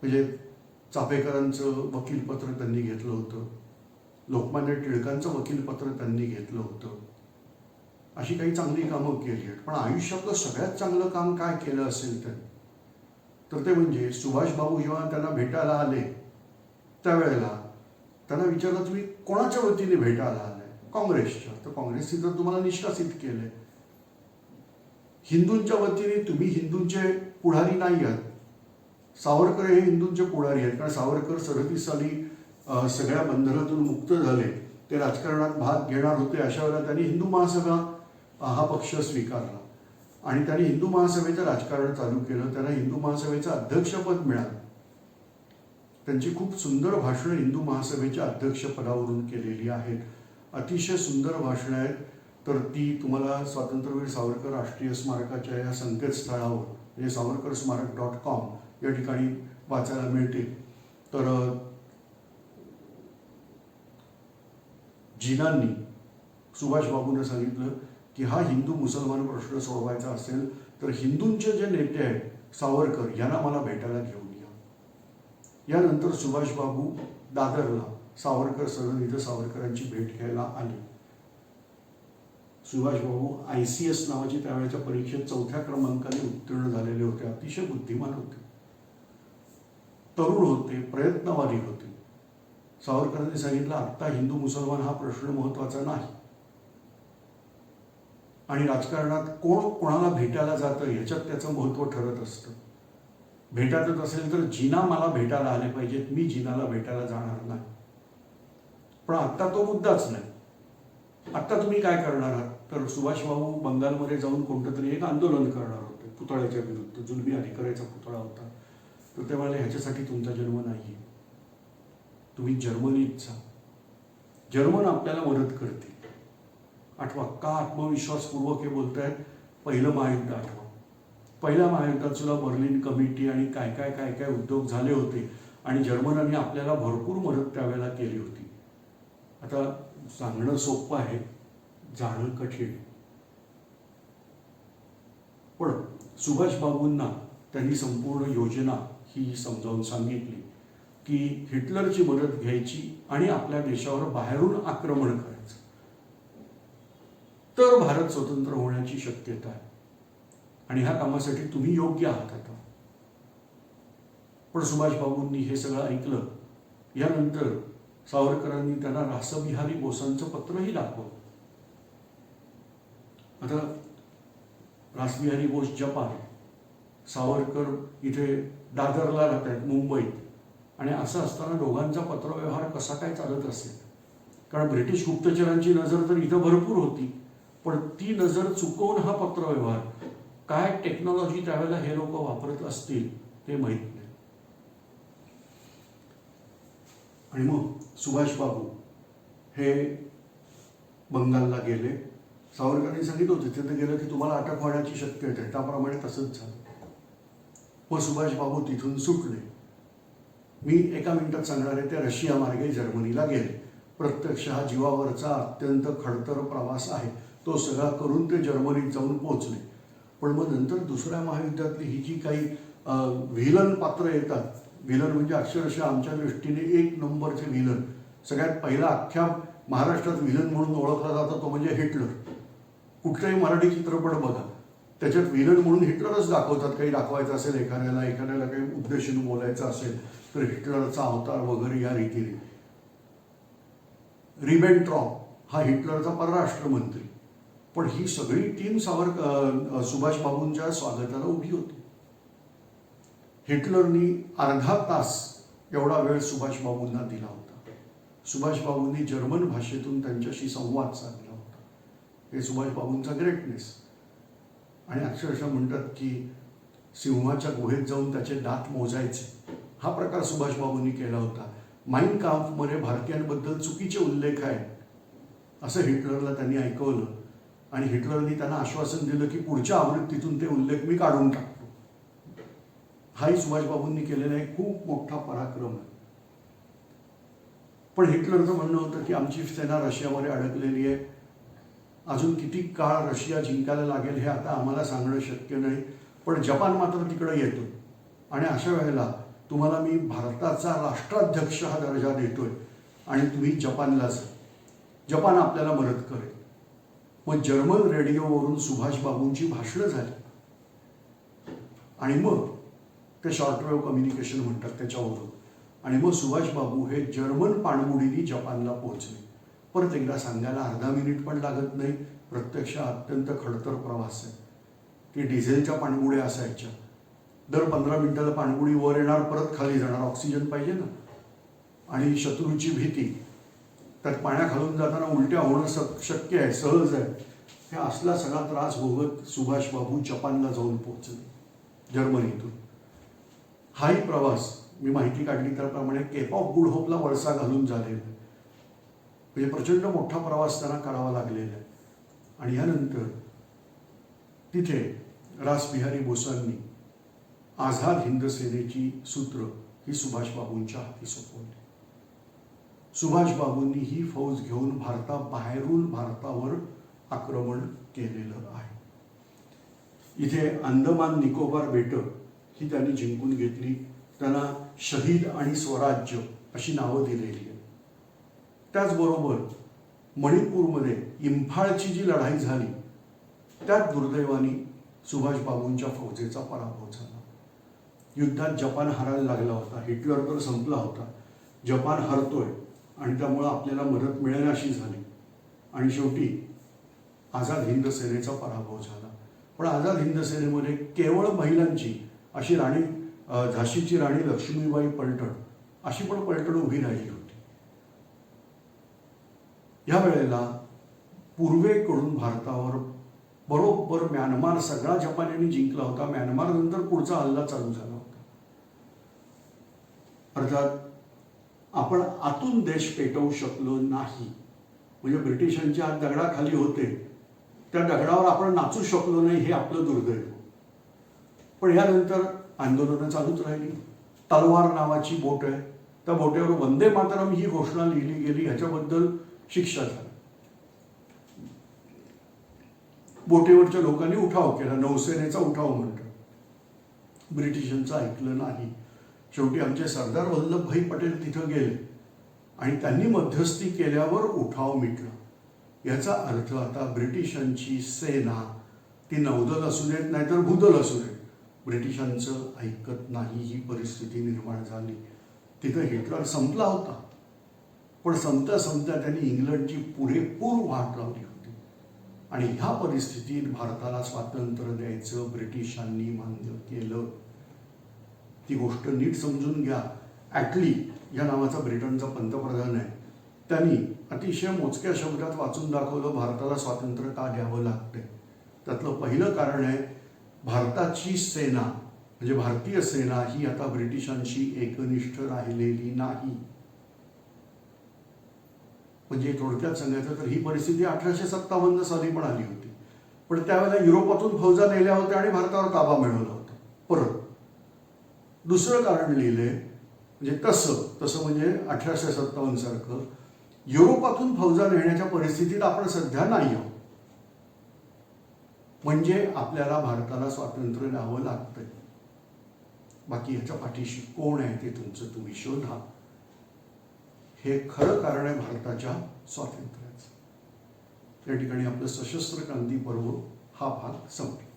म्हणजे चाफेकरांचं वकीलपत्र त्यांनी घेतलं होतं, लोकमान्य टिळकांचं वकीलपत्र त्यांनी घेतलं होतं, अशी काही चांगली कामं केली आहेत। पण आयुष्यातलं सगळ्यात चांगलं काम काय केलं असेल तर ते म्हणजे सुभाषबाबू जेव्हा त्यांना भेटायला आले त्यावेळेला त्यांना विचारलं, तुम्ही कोणाच्या वतीने भेटायला आलाय? काँग्रेसच्या। तर काँग्रेसने तर तुम्हाला निष्कासित केलंय। हिंदूंच्या वतीने तुम्ही हिंदूंचे पुढारी नाही आहात। सावरकर हे हिंदूंचे पुढारी आहेत, कारण सावरकर 37 साली सगळ्या बंधनातून मुक्त झाले, ते राजकारणात भाग घेणार होते। अशा वेळेला त्यांनी हिंदू महासभा हा पक्ष स्वीकारला आणि त्यांनी हिंदू महासभेचं राजकारण चालू केलं। त्यांना हिंदू महासभेचं अध्यक्षपद मिळालं। त्यांची खूप सुंदर भाषणं हिंदू महासभेच्या अध्यक्षपदावरून केलेली आहेत। अतिशय सुंदर भाषणं आहेत। तर ती तुम्हाला स्वातंत्र्यवीर सावरकर राष्ट्रीय स्मारकाच्या या संकेतस्थळावर म्हणजे savarkarsmarak.com या ठिकाणी वाचायला मिळतील। तर जिनांनी सुभाषबाबूंना सांगितलं की हा हिंदू मुसलमान प्रश्न सोडवायचा असेल तर हिंदूंचे जे नेते आहेत सावरकर यांना मला भेटायला घेऊन या। यानंतर सुभाषबाबू दादरला सावरकर सदन इथं सावरकरांची भेट घ्यायला आले। सुभाषबाबू ICS नावाची त्यावेळेच्या परीक्षेत 4थ्या क्रमांकाने उत्तीर्ण झालेले होते, अतिशय बुद्धिमान होते। तरुण होते, प्रयत्नवादी होते. सावरकरांनी सांगितलं आत्ता हिंदू मुसलमान हा प्रश्न महत्वाचा नाही आणि राजकारणात कोण कोणाला भेटायला जातं ह्याच्यात त्याचं महत्व ठरत असतं. भेटायचंच असेल तर जिना मला भेटायला आले पाहिजेत, मी जिनाला भेटायला जाणार नाही. पण आत्ता तो मुद्दाच नाही. आत्ता तुम्ही काय करणार आहात तर सुभाषबाबू बंगालमध्ये जाऊन कोणतं तरी एक आंदोलन करणार होते पुतळ्याच्या विरुद्ध. जुलमी अधिकाऱ्याचा पुतळा होता. तर ते म्हणाले ह्याच्यासाठी तुमचा जन्म नाहीये, तुम्ही जर्मनीत जा, जर्मन आपल्याला मदत करतील. आठवा, का आत्मविश्वासपूर्वक हे बोलतायत? पहिलं महायुद्ध आठवा. पहिल्या महायुद्धात सुद्धा बर्लिन कमिटी आणि काय काय काय काय उद्योग झाले होते आणि जर्मनांनी आपल्याला भरपूर मदत त्यावेळेला केली होती. आता सांगणं सोपं आहे, जाणं कठीण. पण सुभाषबाबूंना त्यांनी संपूर्ण योजना ही समजावून सांगितली की हिटलरची मदत घ्यायची आणि आपल्या देशावर बाहेरून आक्रमण करायचं, तर भारत स्वतंत्र होण्याची शक्यता आहे आणि ह्या कामासाठी तुम्ही योग्य आहात. आता पण सुभाषबाबूंनी हे सगळं ऐकलं. यानंतर सावरकरांनी त्यांना रासबिहारी बोसांचं पत्रही दाखवलं. आता रासबिहारी बोस जपान, सावरकर इथे दादरला राहत आहेत मुंबईत, आणि असं असताना दोघांचा पत्रव्यवहार कसा काय चालत असेल? कारण ब्रिटिश गुप्तचरांची नजर तर इथं भरपूर होती, पण ती नजर चुकवून हा पत्रव्यवहार, काय टेक्नॉलॉजी त्यावेळेला हे लोक वापरत असतील ते माहीत नाही. आणि मग सुभाषबाबू हे बंगालला गेले. सावरकरांनी सांगितलं होतं तिथे गेलं की तुम्हाला अटक होण्याची शक्यता आहे, त्याप्रमाणे तसंच झालं. मग सुभाषबाबू तिथून सुटले. मी एका मिनिटात सांगणार आहे. ते रशिया मार्गे जर्मनीला गेले. प्रत्यक्ष हा जीवावरचा अत्यंत खडतर प्रवास आहे. तो सगळा करून ते जर्मनीत जाऊन पोहोचले. पण मग नंतर दुसऱ्या महायुद्धातली ही जी काही व्हिलन पात्र येतात, व्हिलन म्हणजे अक्षरशः आमच्या दृष्टीने एक नंबरचे व्हिलन, सगळ्यात पहिला अख्ख्या महाराष्ट्रात व्हिलन म्हणून ओळखला जातो तो म्हणजे हिटलर. कुठलाही मराठी चित्रपट बघा, त्याच्यात व्हिलन म्हणून हिटलरच दाखवतात. काही दाखवायचं असेल एखाद्याला काही उद्देशून बोलायचं असेल तर हिटलरचा अवतार वगैरे या रीतीने. रिबेनट्रॉप हा हिटलरचा परराष्ट्र मंत्री. पण ही सगळी टीम सुभाषबाबूंच्या स्वागताला उभी होती. हिटलरनी अर्धा तास एवढा वेळ सुभाषबाबूंना दिला होता. सुभाषबाबूंनी जर्मन भाषेतून त्यांच्याशी संवाद साधला होता. हे सुभाषबाबूंचा ग्रेटनेस. आणि अक्षरशः म्हणतात की सिंहाच्या गुहेत जाऊन त्याचे दात मोजायचे, हा प्रकार सुभाषबाबूंनी केला होता. माइन काम्फमध्ये भारतीयांबद्दल चुकीचे उल्लेख आहेत असं हिटलरला त्यांनी ऐकवलं आणि हिटलरनी त्यांना आश्वासन दिलं की पुढच्या आवृत्तीतून ते उल्लेख मी काढून टाकतो. हाही सुभाषबाबूंनी केलेला एक खूप मोठा पराक्रम आहे. पण हिटलरचं म्हणणं होतं की आमची सेना रशियामध्ये अडकलेली आहे, अजून किती काळ रशिया जिंकायला लागेल हे आता आम्हाला सांगणं शक्य नाही, पण जपान मात्र तिकडे येतो आणि अशा वेळेला तुम्हाला मी भारताचा राष्ट्राध्यक्ष हा दर्जा देतोय आणि तुम्ही जपानला जा, जपान आपल्याला मदत करेल. मग जर्मन रेडिओवरून सुभाषबाबूंची भाषणं झाली आणि मग ते शॉर्टवेव्ह कम्युनिकेशन म्हणतात त्याच्यावरून, आणि मग सुभाषबाबू हे जर्मन पाणबुडीने जपानला पोहोचले. परत एकदा सांगायला अर्धा मिनिट पण लागत नाही. प्रत्यक्ष अत्यंत खडतर प्रवास आहे. ती डिझेलच्या पाणबुड्या असायच्या. दर 15 मिनिटाला पाणबुडी वर येणार, परत खाली जाणार, ऑक्सिजन पाहिजे ना. आणि शत्रूची भीती, त्यात पाण्याखालून जाताना उलट्या होणं शक्य आहे, सहज आहे. हे असला सगळा त्रास भोगत सुभाषबाबू जपानला जाऊन पोहोचले जर्मनीतून. हाही प्रवास मी माहिती काढली त्याप्रमाणे केप ऑफ गुड होपला वळसा घालून झालेला, म्हणजे प्रचंड मोठा प्रवास त्यांना करावा लागलेला आहे. आणि यानंतर तिथे रासबिहारी बोसांनी आझाद हिंद सेनेची सूत्र ही सुभाषबाबूंच्या हाती सोपवली. सुभाषबाबूंनी ही फौज घेऊन बाहेरून भारतावर आक्रमण केलेलं आहे. इथे अंदमान निकोबार बेटं ही त्यांनी जिंकून घेतली. त्यांना शहीद आणि स्वराज्य अशी नावं दिलेली आहेत. त्याचबरोबर मणिपूरमध्ये इम्फाळची जी लढाई झाली त्यात दुर्दैवाने सुभाषबाबूंच्या फौजेचा पराभव झाला. युद्धात जपान हारायला लागला होता, हिटलर तर संपला होता, जपान हरतोय आणि त्यामुळं आपल्याला मदत मिळेनाशी झाली आणि शेवटी आझाद हिंद सेनेचा पराभव झाला. पण आझाद हिंद सेनेमध्ये केवळ महिलांची अशी राणी झाशीची राणी लक्ष्मीबाई पलटण अशी पण पलटण उभी राहिली होती. या वेळेला पूर्वेकडून भारतावर बरोबर म्यानमार सगळा जपान्यांनी जिंकला होता. म्यानमार नंतर पुढचा हल्ला चालू झाला होता. अर्थात आपण आतून देश पेटवू शकलो नाही, म्हणजे ब्रिटिशांच्या हात दगडाखाली होते, त्या दगडावर आपण नाचू शकलो नाही, हे आपलं दुर्दैव. पण यानंतर आंदोलनं चालूच राहिली. तलवार नावाची बोट आहे, त्या बोटेवर वंदे मातरम ही घोषणा लिहिली गेली, ह्याच्याबद्दल शिक्षा झाली. बोटेवरच्या लोकांनी उठाव केला, नौसेनेचा उठाव म्हणतात. ब्रिटिशांचं ऐकलं नाही. शेवटी आमचे सरदार वल्लभभाई पटेल तिथं गेले आणि त्यांनी मध्यस्थी केल्यावर उठाव मिटला. याचा अर्थ आता ब्रिटिशांची सेना, ती नौदल असू देत नाहीतर भूदल असू देत, ब्रिटिशांचं ऐकत नाही, ही परिस्थिती निर्माण झाली. तिथं हिटलर संपला होता, पण संपता संपता त्यांनी इंग्लंडची पुरेपूर वाट लावली होती आणि ह्या परिस्थितीत भारताला स्वातंत्र्य द्यायचं ब्रिटिशांनी मान्य केलं. ती गोष्ट नीट समजून घ्या. ॲटली या नावाचा ब्रिटनचा पंतप्रधान आहे, त्यांनी अतिशय मोजक्या शब्दात वाचून दाखवलं भारताला स्वातंत्र्य का द्यावं लागतंय. त्यातलं पहिलं कारण आहे, भारताची सेना म्हणजे भारतीय सेना ही आता ब्रिटिशांशी एकनिष्ठ राहिलेली नाही. म्हणजे थोडक्यात सांगायचं तर ही परिस्थिती 1857 साली पण आली होती, पण त्यावेळेला युरोपातून फौजा नेल्या होत्या आणि भारतावर ताबा मिळवला होता परत. दुसरं कारण लिहिलंय, म्हणजे तसं म्हणजे 1857 सारखं युरोपातून फौजा नेण्याच्या परिस्थितीत आपण सध्या नाही आहोत, म्हणजे आपल्याला भारताला स्वातंत्र्य द्यावं लागतंय. बाकी ह्याच्या पाठीशी कोण आहे ते तुमचं तुम्ही शोधा. हे खरं कारण आहे भारताच्या स्वातंत्र्याचं. या ठिकाणी आपलं सशस्त्र क्रांती पर्व हा भाग संपला.